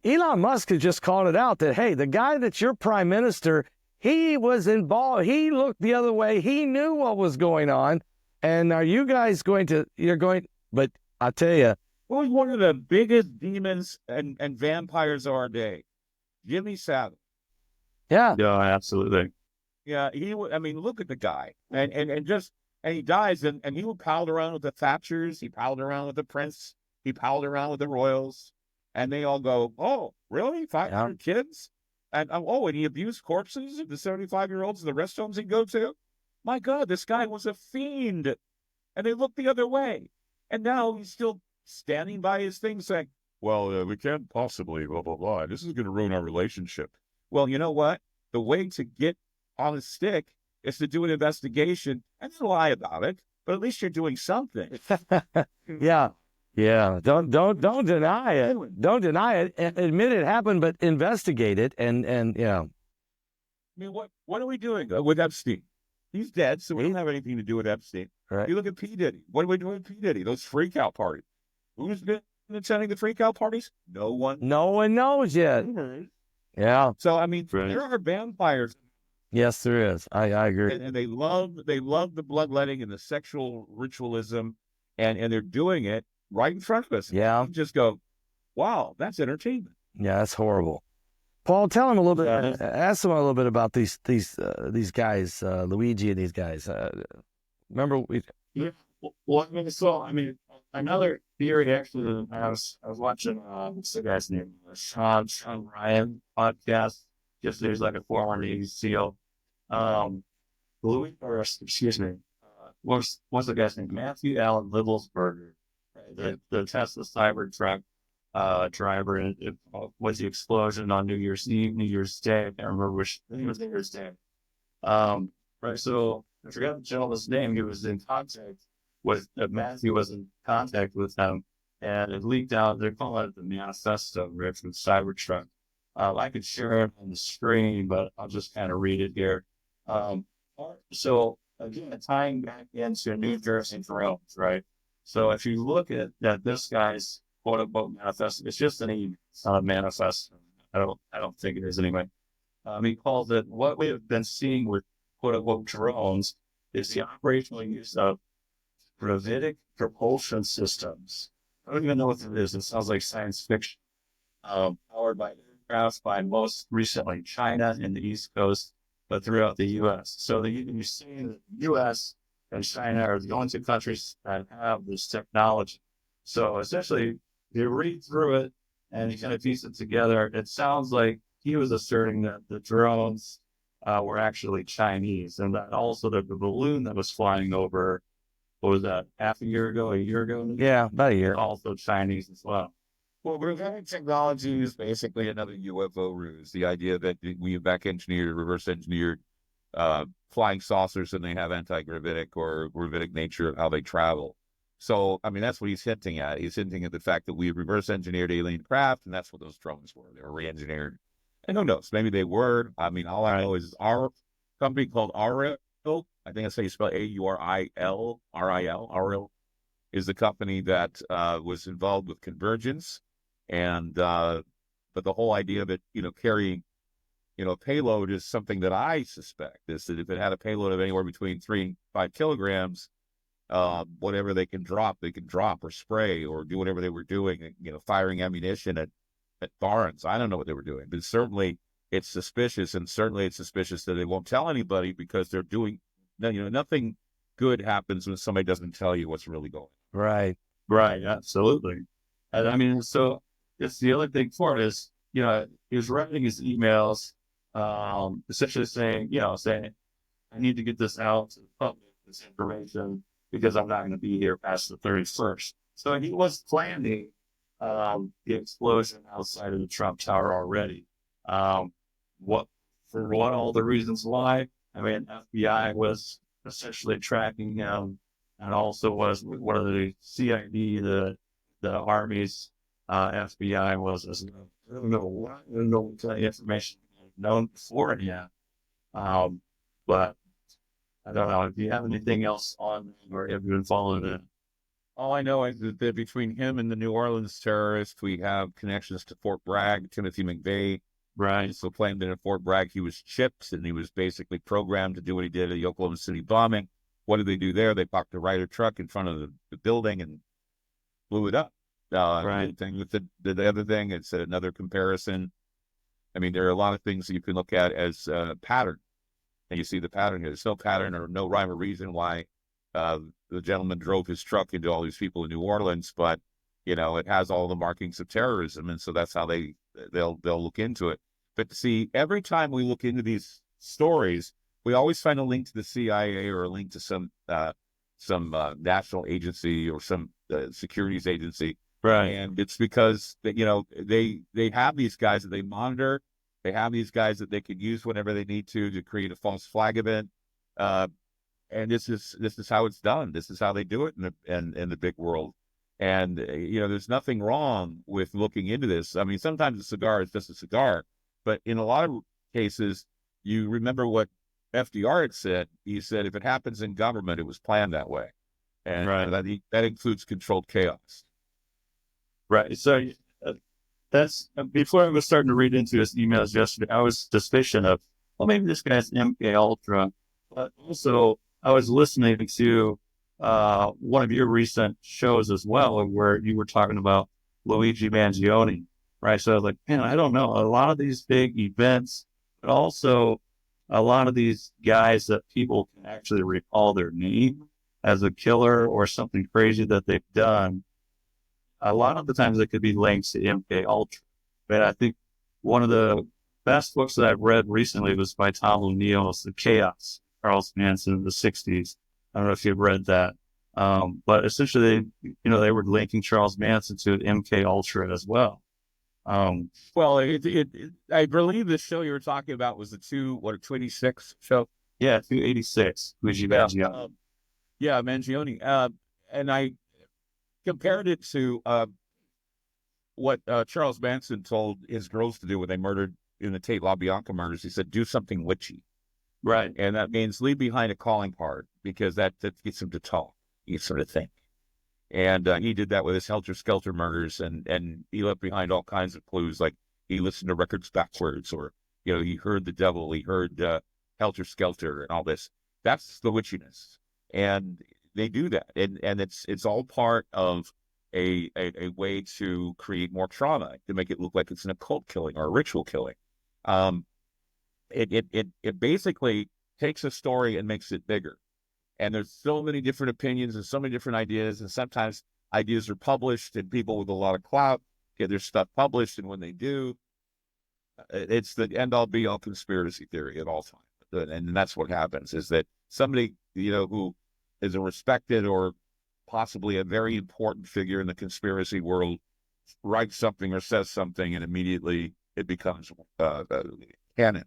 Elon Musk has just called it out that, hey, the guy that's your prime minister, he was involved. He looked the other way. He knew what was going on. And are you guys but I tell you. Who's one of the biggest demons and vampires of our day? Jimmy Savile. Yeah. Yeah, absolutely. Yeah, look at the guy. And he dies, and he would pal around with the Thatchers, he palled around with the Prince, he palled around with the Royals, and they all go, oh, really? 500 kids? And he abused corpses of the 75-year-olds in the rest homes he'd go to? My God, this guy was a fiend. And they looked the other way. And now he's still standing by his thing saying, well, we can't possibly, blah, blah, blah. This is going to ruin our relationship. Well, you know what? The way to get on a stick is to do an investigation and then lie about it. But at least you're doing something. Yeah. Yeah. Don't deny it. Don't deny it. Admit it happened, but investigate it. And I mean, what are we doing with Epstein? He's dead, so we don't have anything to do with Epstein. Right. You look at P. Diddy. What are we doing with P. Diddy? Those freak out parties. Who's been attending the freak out parties? No one. No one knows yet. Yeah. So, I mean, there are vampires. Yes, there is. I agree. And they love the bloodletting and the sexual ritualism, and they're doing it right in front of us. Yeah. You just go, wow, that's entertainment. Yeah, that's horrible. Paul, tell him a little bit. Ask him a little bit about these guys, Luigi and these guys. Remember we? Yeah. Well, another theory actually. I was watching what's the guy's name? Sean Ryan podcast. Just there's like a former Navy SEAL. What's the guy's name? Matthew Allen Livelsberger, right? The Tesla Cybertruck driver, and it was the explosion on New Year's Eve, New Year's Day. I can't remember which. I think it was New Year's Day. Right. So I forgot the gentleman's name. He was in contact with Matthew was in contact with him, and it leaked out. They're calling it the manifesto, right, from Cybertruck. I could share it on the screen, but I'll just kind of read it here. So again, tying back into New Jersey drones, right? So if you look at this guy's quote unquote manifesto, it's just an email. It's not a manifesto. I don't think it is anyway. He calls it what we have been seeing with quote unquote drones is the operational use of gravitic propulsion systems. I don't even know what it is. It sounds like science fiction. Powered by aircraft by most recently China and the East Coast, but throughout the U.S. So you see the U.S. and China are the only two countries that have this technology. So essentially, you read through it and you kind of piece it together. It sounds like he was asserting that the drones were actually Chinese, and that also the balloon that was flying over, what was that, a year ago? Yeah, about a year. Also Chinese as well. Well, gravitic technology is basically another UFO ruse. The idea that we reverse engineered flying saucers, and they have anti-gravitic or gravitic nature of how they travel. So, I mean, that's what he's hinting at. He's hinting at the fact that we reverse engineered alien craft, and that's what those drones were. They were re-engineered. And who knows? Maybe they were. I mean, all I know is our company called Auril, I think that's how you spell Auril. Auril is the company that was involved with convergence. And, but the whole idea of it, carrying, a payload is something that I suspect is that if it had a payload of anywhere between 3 and 5 kilograms, whatever they can drop or spray or do whatever they were doing, firing ammunition at barns. I don't know what they were doing, but certainly it's suspicious, and certainly it's suspicious that they won't tell anybody because they're doing, nothing good happens when somebody doesn't tell you what's really going on. Right. Absolutely. And I mean, so it's the other thing for it is, he was writing his emails, essentially saying, I need to get this out to the public, this information, because I'm not going to be here past the 31st. So he was planning the explosion outside of the Trump Tower already. What all the reasons why? I mean, FBI was essentially tracking him and also was one of the CID, the Army's FBI was. I don't know what kind of information known before yet. But I don't know. Do you have anything else on, or have you been following it? All I know is that between him and the New Orleans terrorists, we have connections to Fort Bragg. Timothy McVeigh Right. so claimed that at Fort Bragg he was chipped and he was basically programmed to do what he did at the Oklahoma City bombing. What did they do there? They parked a Ryder truck in front of the building and blew it up. Right. The thing with the other thing, it's another comparison. I mean, there are a lot of things that you can look at as pattern, and you see the pattern here. There's no pattern or no rhyme or reason why the gentleman drove his truck into all these people in New Orleans, but it has all the markings of terrorism, and so that's how they'll look into it. But see, every time we look into these stories, we always find a link to the CIA or a link to some national agency or some securities agency. Right. And it's because that they have these guys that they monitor. They have these guys that they can use whenever they need to create a false flag event. And this is how it's done. This is how they do it in the big world. And there's nothing wrong with looking into this. I mean, sometimes a cigar is just a cigar, but in a lot of cases, you remember what FDR had said. He said, if it happens in government, it was planned that way, and Right. that includes controlled chaos. Right. So that's before I was starting to read into his emails yesterday, I was suspicious of, well, maybe this guy's MK Ultra, but also I was listening to one of your recent shows as well, where you were talking about Luigi Mangione, right? So I was like, man, I don't know. A lot of these big events, but also a lot of these guys that people can actually recall their name as a killer or something crazy that they've done. A lot of the times it could be linked to MK Ultra. But I think one of the best books that I've read recently was by Tom O'Neill. It's The Chaos, Charles Manson in the 60s. I don't know if you've read that. But essentially, they were linking Charles Manson to MK Ultra as well. Well, I believe the show you were talking about was the 286 show. Yeah, 286, Luigi Mangione. Yeah, Mangione. And I compared it to what Charles Manson told his girls to do when they murdered in the Tate LaBianca murders. He said, do something witchy. Right. And that means leave behind a calling card, because that gets him to talk, you sort of think. And he did that with his Helter Skelter murders, and he left behind all kinds of clues, like he listened to records backwards, or, he heard the devil, he heard Helter Skelter and all this. That's the witchiness. And they do that. And it's all part of a way to create more trauma, to make it look like it's an occult killing or a ritual killing. It basically takes a story and makes it bigger. And there's so many different opinions and so many different ideas. And sometimes ideas are published and people with a lot of clout get their stuff published. And when they do, it's the end all be all conspiracy theory at all times. And that's what happens, is that somebody, who is a respected or possibly a very important figure in the conspiracy world writes something or says something, and immediately it becomes canon.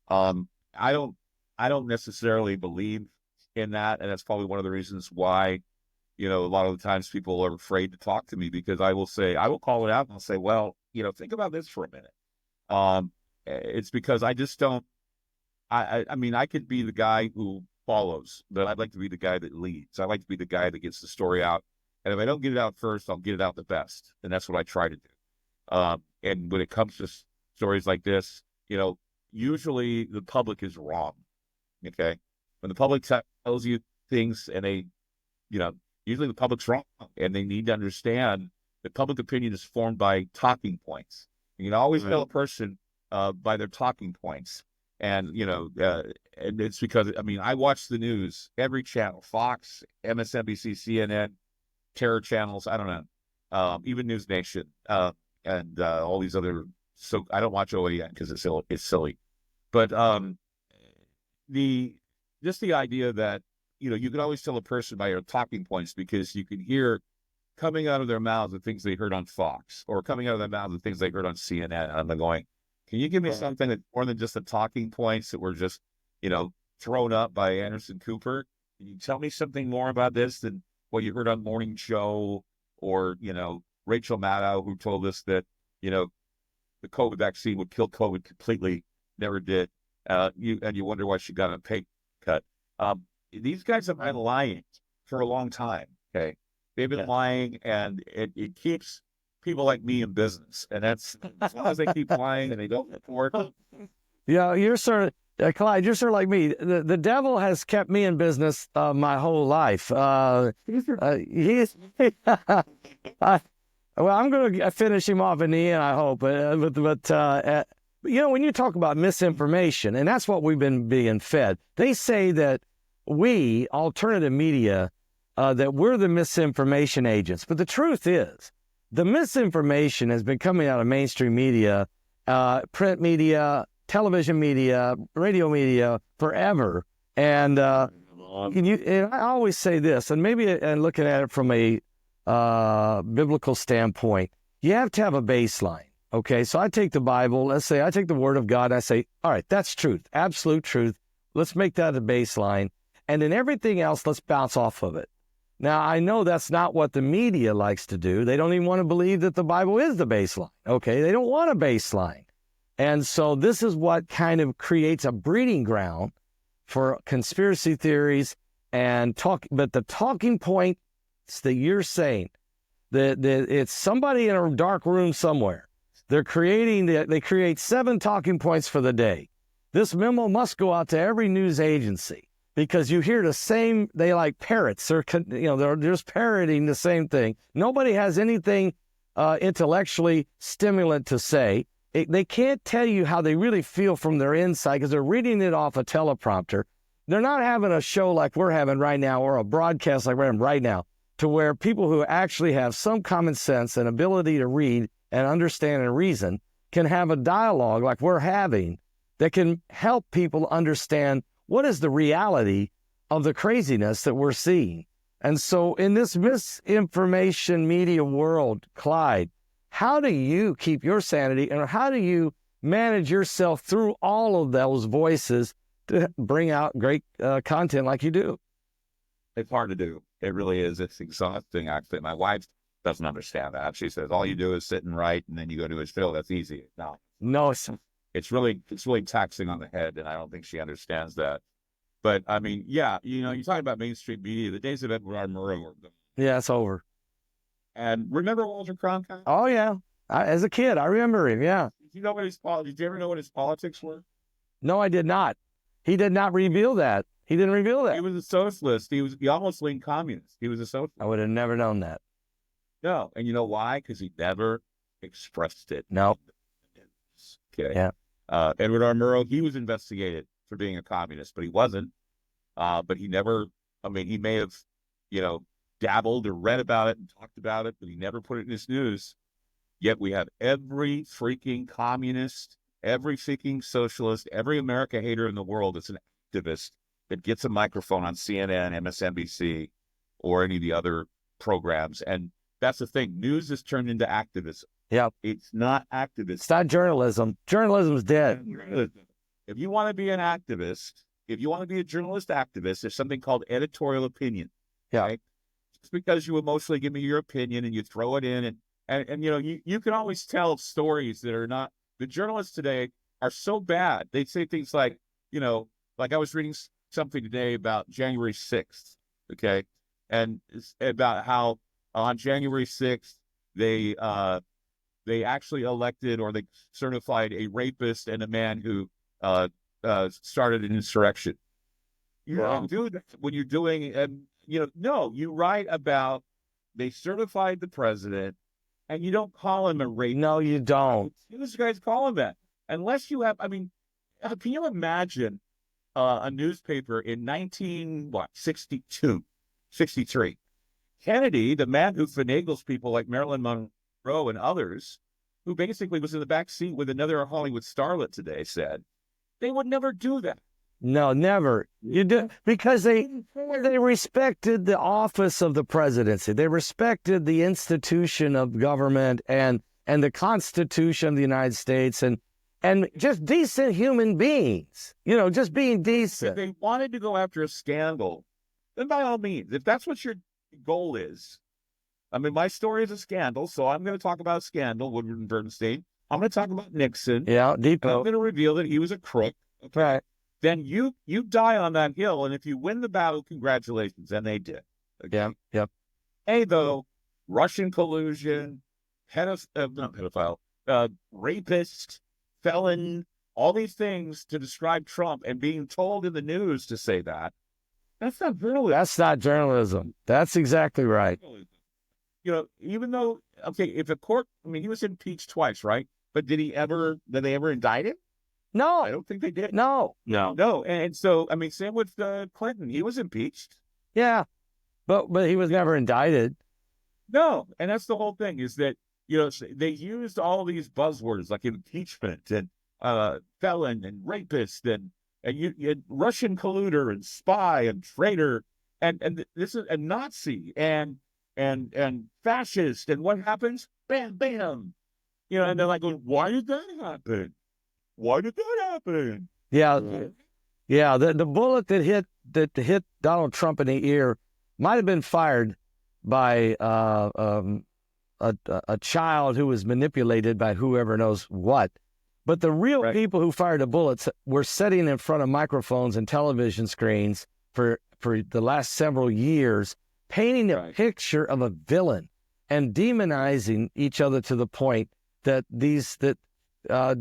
I don't necessarily believe in that, and that's probably one of the reasons why, a lot of the times people are afraid to talk to me, because I will call it out and I'll say, well, think about this for a minute. It's because I just don't. I mean, I could be the guy who follows, but I'd like to be the guy that leads. I like to be the guy that gets the story out, and if I don't get it out first, I'll get it out the best, and that's what I try to do. And when it comes to stories like this, usually the public is wrong. Okay, when the public tells you things, and usually the public's wrong, and they need to understand that public opinion is formed by talking points. You can always tell a person by their talking points. And, and it's because, I watch the news, every channel, Fox, MSNBC, CNN, terror channels, I don't know, even News Nation, and all these other, so I don't watch OAN because it's silly. But the idea that, you can always tell a person by their talking points, because you can hear coming out of their mouths the things they heard on Fox, or coming out of their mouths the things they heard on CNN, and they're going, can you give me something that's more than just the talking points that were just, thrown up by Anderson Cooper? Can you tell me something more about this than what you heard on morning show or, Rachel Maddow, who told us that, the COVID vaccine would kill COVID completely, never did. You wonder why she got a pay cut. These guys have been lying for a long time. Okay. They've been lying, and it keeps people like me in business. And that's as long as they keep lying and they don't report. Yeah, you're sort of, Clyde, you're sort of like me. The devil has kept me in business my whole life. Well, I'm going to finish him off in the end, I hope. When you talk about misinformation, and that's what we've been being fed, they say that we, alternative media, that we're the misinformation agents. But the truth is, the misinformation has been coming out of mainstream media, print media, television media, radio media forever. And I always say this, and maybe looking at it from a biblical standpoint, you have to have a baseline. Okay, so I take the Bible, let's say I take the Word of God, and I say, all right, that's truth, absolute truth. Let's make that a baseline. And then everything else, let's bounce off of it. Now, I know that's not what the media likes to do. They don't even want to believe that the Bible is the baseline. Okay, they don't want a baseline. And so this is what kind of creates a breeding ground for conspiracy theories and talk. But the talking points that you're saying, that it's somebody in a dark room somewhere. They create 7 talking points for the day. This memo must go out to every news agency because you hear the same, they like parrots. They're just parroting the same thing. Nobody has anything intellectually stimulant to say. They can't tell you how they really feel from their inside because they're reading it off a teleprompter. They're not having a show like we're having right now or a broadcast like we're having right now to where people who actually have some common sense and ability to read and understand and reason can have a dialogue like we're having that can help people understand what is the reality of the craziness that we're seeing. And so in this misinformation media world, Clyde, how do you keep your sanity and how do you manage yourself through all of those voices to bring out great content like you do? It's hard to do. It really is. It's exhausting. Actually, my wife doesn't understand that. She says, all you do is sit and write and then you go to a show. That's easy. No, it's really taxing on the head, and I don't think she understands that. But I mean, yeah, you're talking about mainstream media. The days of Edward R. Murrow are gone. Yeah, it's over. And remember Walter Cronkite? Oh yeah, as a kid, I remember him. Yeah. Did you ever know what his politics were? No, I did not. He did not reveal that. He didn't reveal that. He was a socialist. He almost leaned communist. He was a socialist. I would have never known that. No, and you know why? Because he never expressed it. No. Okay. Yeah. Edward R. Murrow, he was investigated for being a communist, but he wasn't. But he never. I mean, he may have, dabbled or read about it and talked about it, but he never put it in his news. Yet we have every freaking communist, every freaking socialist, every America hater in the world that's an activist that gets a microphone on CNN, MSNBC, or any of the other programs. And that's the thing. News is turned into activism. Yeah. It's not activism. It's not journalism. Journalism's dead. If you want to be an activist, if you want to be a journalist activist, there's something called editorial opinion. Yeah. Right? Just because you emotionally give me your opinion and you throw it in and you can always tell stories that are not, the journalists today are so bad. They say things like, like I was reading something today about January 6th. Okay. And it's about how on January 6th, they actually elected or they certified a rapist and a man who started an insurrection. You don't do that when you're doing, no, you write about they certified the president and you don't call him a rapist. No, you don't. These guys call him that. Unless you have, can you imagine a newspaper in 63? Kennedy, the man who finagles people like Marilyn Monroe and others, who basically was in the back seat with another Hollywood starlet today, said they would never do that. No, never. You do because they respected the office of the presidency. They respected the institution of government and the Constitution of the United States and just decent human beings. Just being decent. If they wanted to go after a scandal then by all means, if that's what your goal is. I mean, my story is a scandal, so I'm going to talk about a scandal, Woodward and Bernstein. I'm going to talk about Nixon. Yeah, deep. I'm going to reveal that he was a crook. Okay. Right. Then you die on that hill, and if you win the battle, congratulations. And they did. Okay? Yeah. Yep. Hey, though, Russian collusion, not pedophile, rapist, felon, all these things to describe Trump, and being told in the news to say that, that's not journalism. That's not journalism. That's exactly right. You know, even though, okay, if a court, I mean, he was impeached twice, right? But did they ever indict him? I No, don't think they did. no. No. And so, I mean, same with Clinton. He was impeached. Yeah, but he was never indicted. No. And that's the whole thing, is that, you know, they used all these buzzwords like impeachment and felon and rapist and you had Russian colluder and spy and traitor and this is a Nazi and fascist. And what happens? Bam, bam. You know, and they're like, why did that happen? Why did that happen? Yeah, yeah. The bullet that hit Donald Trump in the ear might have been fired by a child who was manipulated by whoever knows what. But the real people who fired the bullets were sitting in front of microphones and television screens for the last several years, painting a picture of a villain and demonizing each other to the point that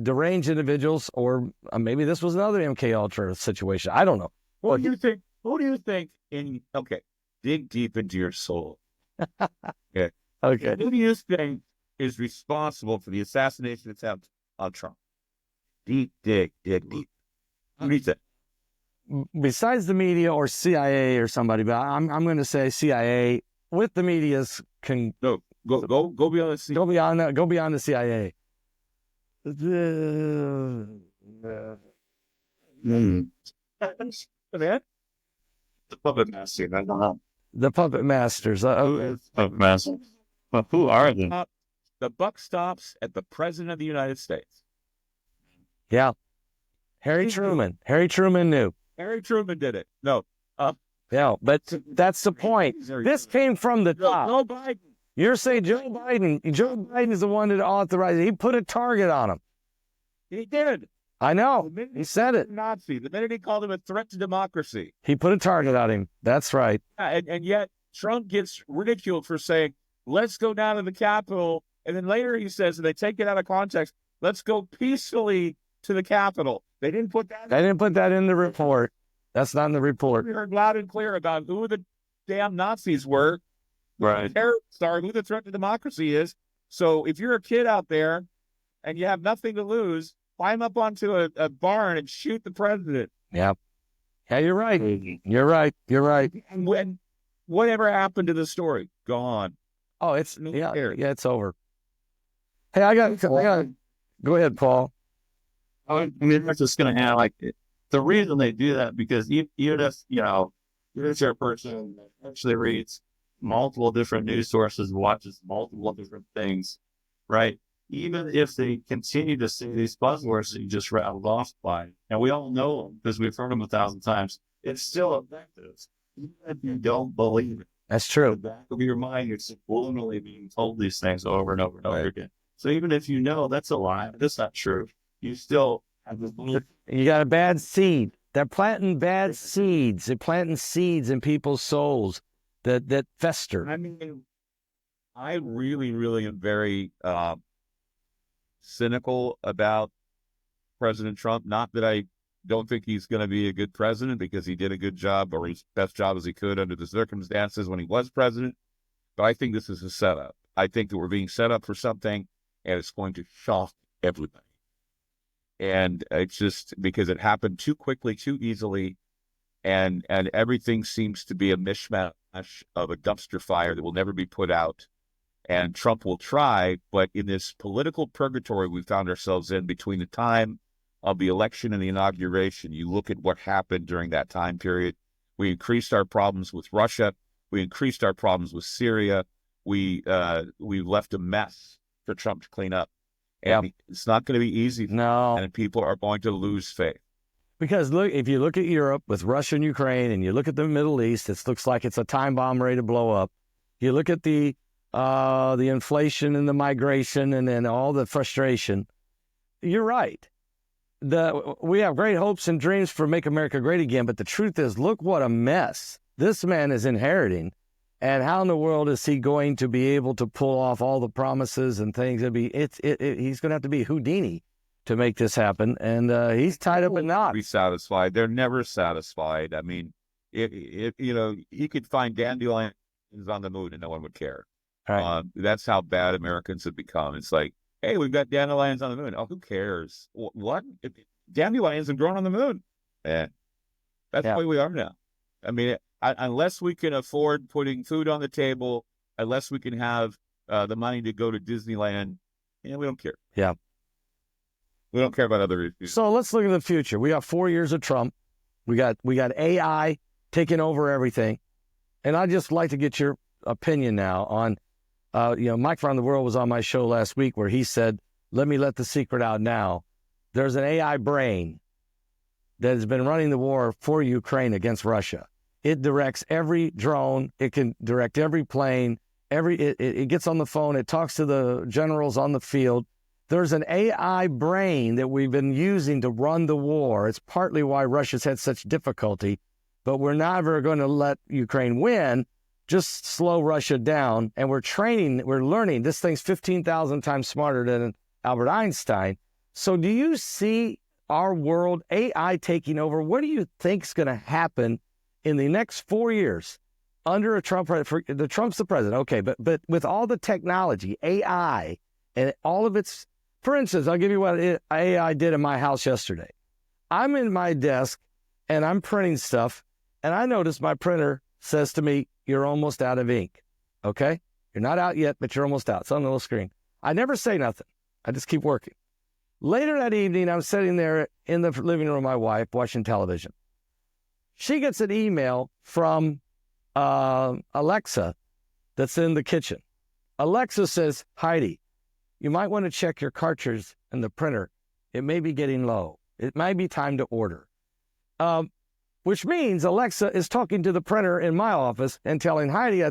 deranged individuals, or maybe this was another MK Ultra situation. I don't know. Who do you think dig deep into your soul. Okay. Who do you think is responsible for the assassination attempt on Trump? Dig deep. Who do you think? Besides the media or CIA or somebody, but I'm going to say CIA with the media's No, go beyond the CIA. Go beyond the CIA. The puppet master. I don't know. The puppet masters. Puppet masters. Well, who are they? The buck stops at the President of the United States. Yeah. Harry Truman. Harry Truman knew. Harry Truman did it. No. Yeah, but that's the point. This came from the top. Joe Biden. You're saying Joe Biden. Joe Biden is the one that authorized it. He put a target on him. He did. I know. He said it. Nazi. The minute he called him a threat to democracy. He put a target on him. That's right. And yet Trump gets ridiculed for saying, let's go down to the Capitol. And then later he says, and they take it out of context, let's go peacefully to the Capitol. They didn't put that. They didn't put that in the report. That's not in the report. We heard loud and clear about who the damn Nazis were. Right. Who the threat to democracy is. So if you're a kid out there and you have nothing to lose, climb up onto a barn and shoot the president. Yeah. Yeah, you're right. You're right. You're right. And when whatever happened to the story? Gone. Oh, it's it's over. Hey, I got go ahead, Paul. I mean, that's just going to have the reason they do that, because even if, you're a person that actually reads multiple different news sources, watches multiple different things, right? Even if they continue to say these buzzwords that you just rattled off by, and we all know them because we've heard them 1,000 times, it's still effective. Even if you don't believe it. That's true. In the back of your mind, you're subliminally being told these things over and over and over again. So even if you know that's a lie, that's not true, you still have this belief. You got a bad seed. They're planting bad seeds. They're planting seeds in people's souls that fester. I mean, I really, really am very cynical about President Trump. Not that I don't think he's going to be a good president, because he did a good job, or his best job as he could under the circumstances when he was president. But I think this is a setup. I think that we're being set up for something, and it's going to shock everybody. And it's just because it happened too quickly, too easily, and everything seems to be a mishmash of a dumpster fire that will never be put out. And Trump will try, but in this political purgatory we found ourselves in between the time of the election and the inauguration, you look at what happened during that time period. We increased our problems with Russia. We increased our problems with Syria. We left a mess for Trump to clean up. And it's not going to be easy. No. And people are going to lose faith. Because look, if you look at Europe with Russia and Ukraine, and you look at the Middle East, it looks like it's a time bomb ready to blow up. You look at the inflation and the migration and then all the frustration. You're right. We have great hopes and dreams for Make America Great Again, but the truth is, look what a mess this man is inheriting. And how in the world is he going to be able to pull off all the promises and things? He's going to have to be Houdini to make this happen, and he's tied up in knots. Be satisfied. They're never satisfied. I mean, he could find dandelions on the moon and no one would care. Right. That's how bad Americans have become. It's like, hey, we've got dandelions on the moon. Oh, who cares? What? Dandelions have grown on the moon. That's the way we are now. I mean, unless we can afford putting food on the table, unless we can have the money to go to Disneyland, we don't care. Yeah. We don't care about other issues. So let's look at the future. We got 4 years of Trump. We got AI taking over everything. And I'd just like to get your opinion now on, Mike from the World was on my show last week where he said, let the secret out now. There's an AI brain that has been running the war for Ukraine against Russia. It directs every drone. It can direct every plane. It gets on the phone. It talks to the generals on the field. There's an AI brain that we've been using to run the war. It's partly why Russia's had such difficulty, but we're never going to let Ukraine win, just slow Russia down. And we're learning. This thing's 15,000 times smarter than Albert Einstein. So do you see our world, AI taking over? What do you think is going to happen in the next 4 years under a Trump? Trump's the president, okay, but with all the technology, AI, and all of its, for instance, I'll give you what AI did in my house yesterday. I'm in my desk and I'm printing stuff, and I notice my printer says to me, you're almost out of ink, okay? You're not out yet, but you're almost out. It's on the little screen. I never say nothing. I just keep working. Later that evening, I'm sitting there in the living room with my wife watching television. She gets an email from Alexa that's in the kitchen. Alexa says, Heidi, you might want to check your cartridge in the printer. It may be getting low. It might be time to order. Which means Alexa is talking to the printer in my office and telling Heidi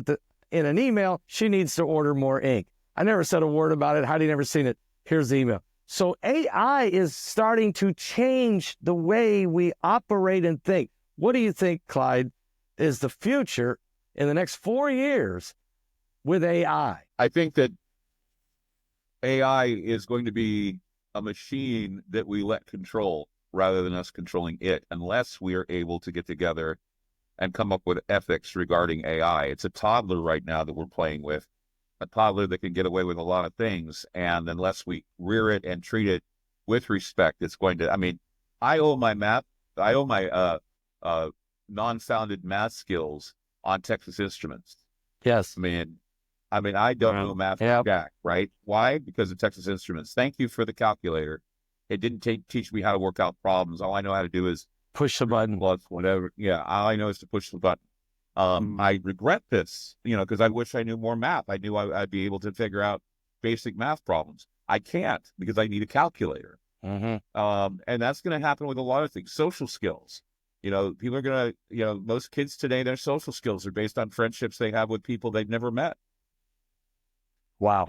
in an email she needs to order more ink. I never said a word about it. Heidi never seen it. Here's the email. So AI is starting to change the way we operate and think. What do you think, Clyde, is the future in the next 4 years with AI? I think that AI is going to be a machine that we let control rather than us controlling it, unless we are able to get together and come up with ethics regarding AI. It's a toddler right now that we're playing with, a toddler that can get away with a lot of things. And unless we rear it and treat it with respect, it's going to, I owe my non-founded math skills on Texas Instruments. Yes. I don't know math jack, right? Why? Because of Texas Instruments. Thank you for the calculator. It didn't teach me how to work out problems. All I know how to do is push the button. Whatever. Yeah, all I know is to push the button. I regret this, because I wish I knew more math. I knew I'd be able to figure out basic math problems. I can't because I need a calculator. Mm-hmm. And that's going to happen with a lot of things. Social skills. People are going to, most kids today, their social skills are based on friendships they have with people they've never met. Wow.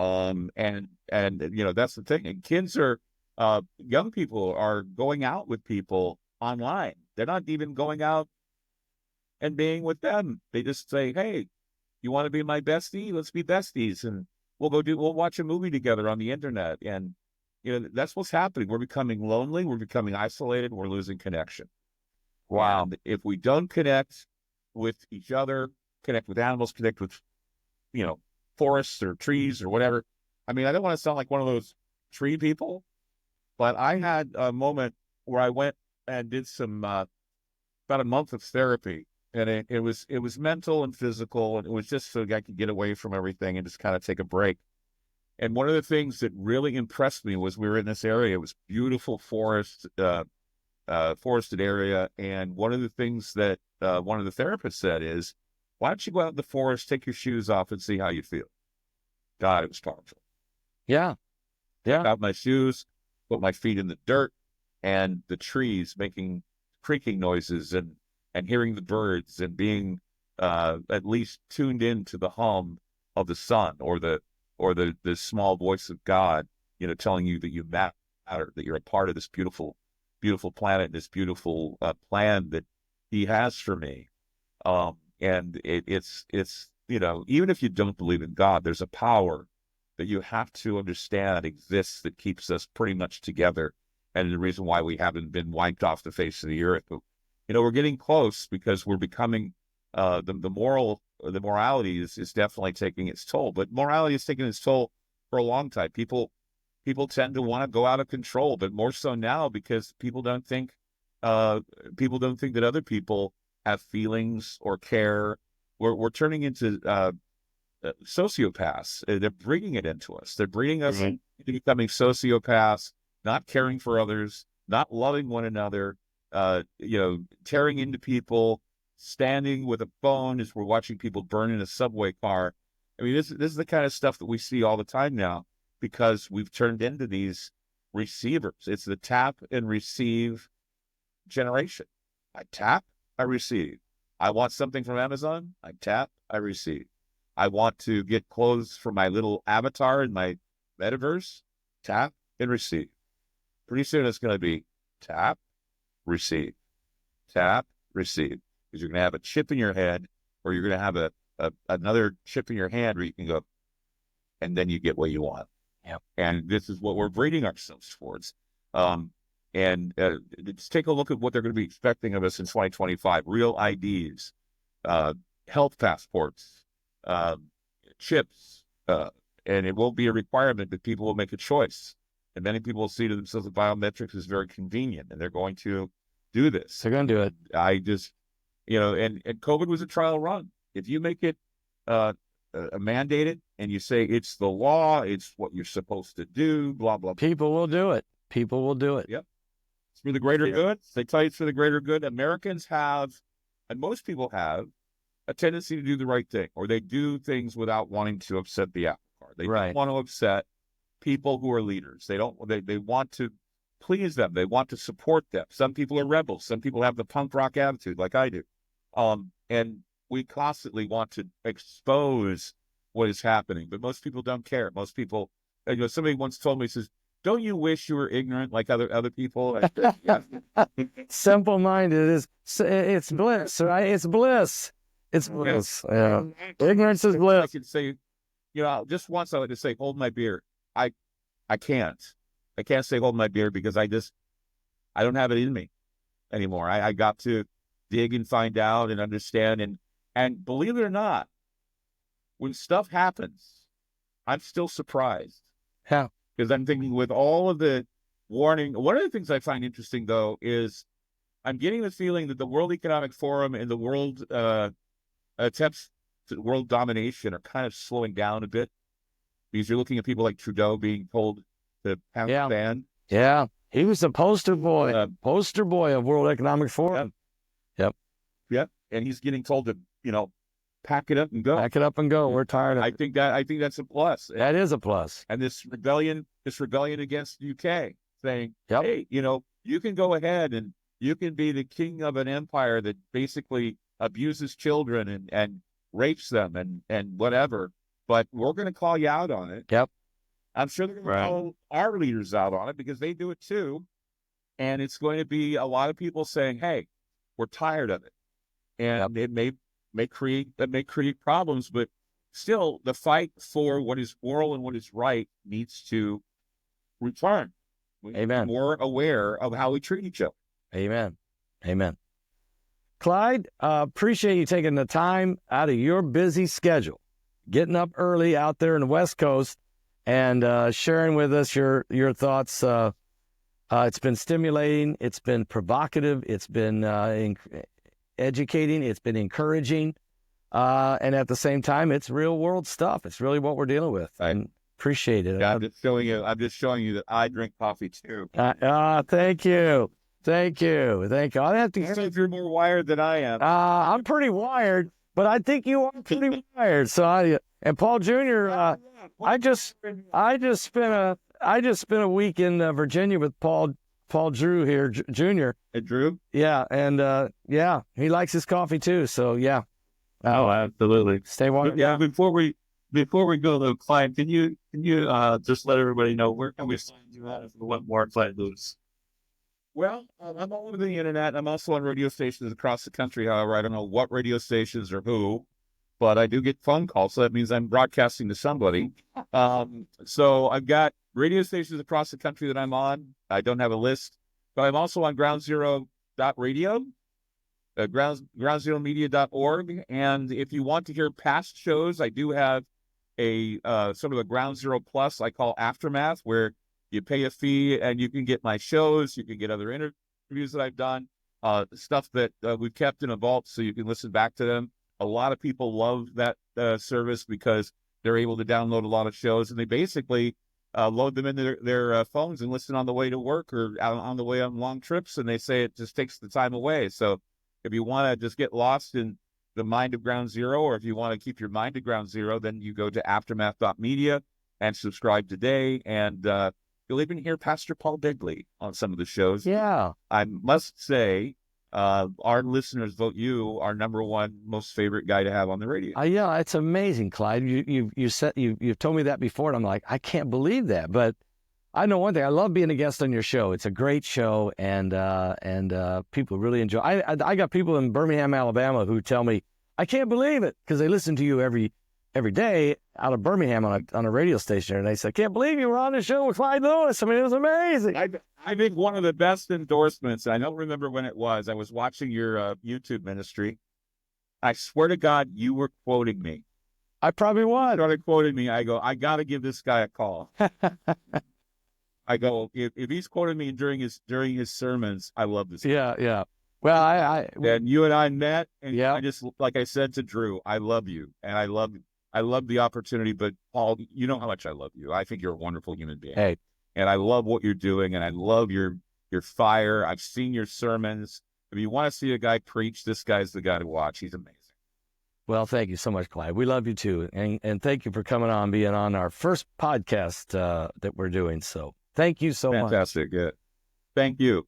And that's the thing. And kids are, young people are going out with people online. They're not even going out and being with them. They just say, hey, you want to be my bestie? Let's be besties. And we'll watch a movie together on the internet. And, that's what's happening. We're becoming lonely. We're becoming isolated. We're losing connection. Wow. And if we don't connect with each other, connect with animals, connect with, forests or trees or whatever. I don't want to sound like one of those tree people, but I had a moment where I went and did some, about a month of therapy. And it was mental and physical. And it was just so I could get away from everything and just kind of take a break. And one of the things that really impressed me was we were in this area. It was beautiful forested area. And one of the things that one of the therapists said is, why don't you go out in the forest, take your shoes off and see how you feel? God, it was powerful. Yeah. Yeah. Took out my shoes, put my feet in the dirt and the trees making creaking noises and hearing the birds and being at least tuned in to the hum of the sun or the small voice of God, telling you that you matter, that you're a part of this beautiful, beautiful planet, this beautiful plan that He has for me. And it's even if you don't believe in God, there's a power that you have to understand exists that keeps us pretty much together, and the reason why we haven't been wiped off the face of the earth. But, we're getting close because we're becoming the morality is definitely taking its toll. But morality is taking its toll for a long time. People tend to want to go out of control, but more so now because people don't think that other people have feelings or care. We're turning into sociopaths. They're bringing it into us. They're bringing us into becoming sociopaths, not caring for others, not loving one another, tearing into people, standing with a phone as we're watching people burn in a subway car. I mean, this is the kind of stuff that we see all the time now because we've turned into these receivers. It's the tap and receive generation. I tap, I receive. I want something from Amazon. I tap, I receive. I want to get clothes for my little avatar in my metaverse. Tap and receive. Pretty soon it's going to be tap, receive, tap, receive. Because you're going to have a chip in your head, or you're going to have another chip in your hand where you can go, and then you get what you want. Yep. And this is what we're breeding ourselves towards. Let's take a look at what they're going to be expecting of us in 2025. Real IDs, health passports, chips, and it won't be a requirement, but people will make a choice. And many people will see to themselves that biometrics is very convenient, and they're going to do this. They're going to do it. I just, and COVID was a trial run. If you make it mandated and you say it's the law, it's what you're supposed to do, blah, blah, blah. People will do it. People will do it. Yep. It's for the greater good. They tell you it's for the greater good. Americans have, and most people have, a tendency to do the right thing, or they do things without wanting to upset the apple cart. They don't want to upset people who are leaders. They want to please them. They want to support them. Some people are rebels. Some people have the punk rock attitude like I do. And we constantly want to expose what is happening, but most people don't care. Most people, somebody once told me, says, don't you wish you were ignorant like other people? Yeah. Simple-minded it's bliss, right? It's bliss. It's bliss. Yeah. Ignorance is bliss. I could say, just once I would just say, hold my beer. I can't say hold my beer because I don't have it in me anymore. I got to dig and find out and understand. And believe it or not, when stuff happens, I'm still surprised. Yeah. Because I'm thinking with all of the warning, one of the things I find interesting, though, is I'm getting the feeling that the World Economic Forum and the world attempts to world domination are kind of slowing down a bit. Because you're looking at people like Trudeau being told to pound the ban. Yeah. He was the poster boy of World Economic Forum. Yep. And he's getting told to, pack it up and go. Pack it up and go. We're tired of it. I think that's a plus. That is a plus. And this rebellion against the UK saying, hey, you can go ahead and you can be the king of an empire that basically abuses children and rapes them and whatever, but we're going to call you out on it. Yep. I'm sure they're going to call our leaders out on it because they do it too. And it's going to be a lot of people saying, hey, we're tired of it. And it may create problems, but still the fight for what is moral and what is right needs to return. We need to be more aware of how we treat each other. Amen. Clyde, appreciate you taking the time out of your busy schedule, getting up early out there in the West Coast and sharing with us your thoughts. It's been stimulating. It's been provocative. It's been educating. It's been encouraging. And at the same time, it's real world stuff. It's really what we're dealing with. I appreciate it. Yeah, I'm just showing you that I drink coffee too. Thank you. I have to see if you're more wired than I am. I'm pretty wired, but I think you are pretty wired. So and Paul Jr. I just spent a week in Virginia with Paul Paul Drew here, Jr. Hey, Drew? Yeah, and yeah, he likes his coffee too. So yeah. Oh, absolutely. Stay warm. But, yeah. Before we go though, Clyde, can you just let everybody know where can we find you at if we want more Clyde Lewis? Well, I'm all over the internet. I'm also on radio stations across the country. However, I don't know what radio stations or who, but I do get phone calls. So that means I'm broadcasting to somebody. So I've got radio stations across the country that I'm on. I don't have a list, but I'm also on groundzero.radio, groundzeromedia.org. And if you want to hear past shows, I do have a sort of a Ground Zero Plus I call Aftermath, where you pay a fee and you can get my shows, you can get other interviews that I've done, stuff that we've kept in a vault so you can listen back to them. A lot of people love that service because they're able to download a lot of shows, and they basically load them into their phones and listen on the way to work or on the way on long trips, and they say it just takes the time away. So if you want to just get lost in the mind of Ground Zero, or if you want to keep your mind at Ground Zero, then you go to aftermath.media and subscribe today. And you'll even hear Pastor Paul Begley on some of the shows. Yeah. I must say, our listeners vote you our number one most favorite guy to have on the radio. Yeah, it's amazing, Clyde. You've told me that before, and I'm like, I can't believe that. But I know one thing. I love being a guest on your show. It's a great show, and people really enjoy. I got people in Birmingham, Alabama, who tell me I can't believe it because they listen to you every day out of Birmingham on a radio station, and they say, I can't believe you were on the show with Clyde Lewis. I mean, it was amazing. I think one of the best endorsements, I don't remember when it was, I was watching your YouTube ministry. I swear to God, you were quoting me. I probably was. You started quoting me. I go, I got to give this guy a call. I go, if he's quoting me during his sermons, I love this guy. Yeah. Well, and you and I met, and yeah. I just, like I said to Drew, I love you, and I love the opportunity. But Paul, you know how much I love you. I think you're a wonderful human being. Hey, and I love what you're doing, and I love your fire. I've seen your sermons. If you want to see a guy preach, this guy's the guy to watch. He's amazing. Well, thank you so much, Clyde. We love you too, and thank you for coming on, being on our first podcast that we're doing. So thank you so much. Fantastic. Good. Thank you.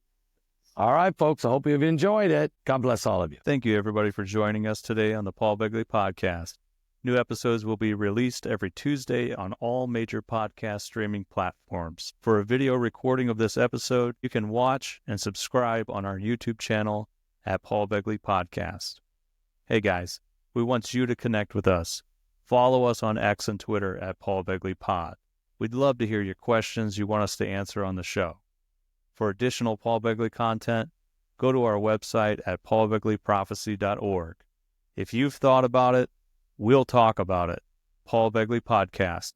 All right, folks. I hope you've enjoyed it. God bless all of you. Thank you, everybody, for joining us today on the Paul Begley Podcast. New episodes will be released every Tuesday on all major podcast streaming platforms. For a video recording of this episode, you can watch and subscribe on our YouTube channel at Paul Begley Podcast. Hey, guys, we want you to connect with us. Follow us on X and Twitter at Paul Begley Pod. We'd love to hear your questions you want us to answer on the show. For additional Paul Begley content, go to our website at paulbegleyprophecy.org. If you've thought about it, we'll talk about it. Paul Begley Podcast.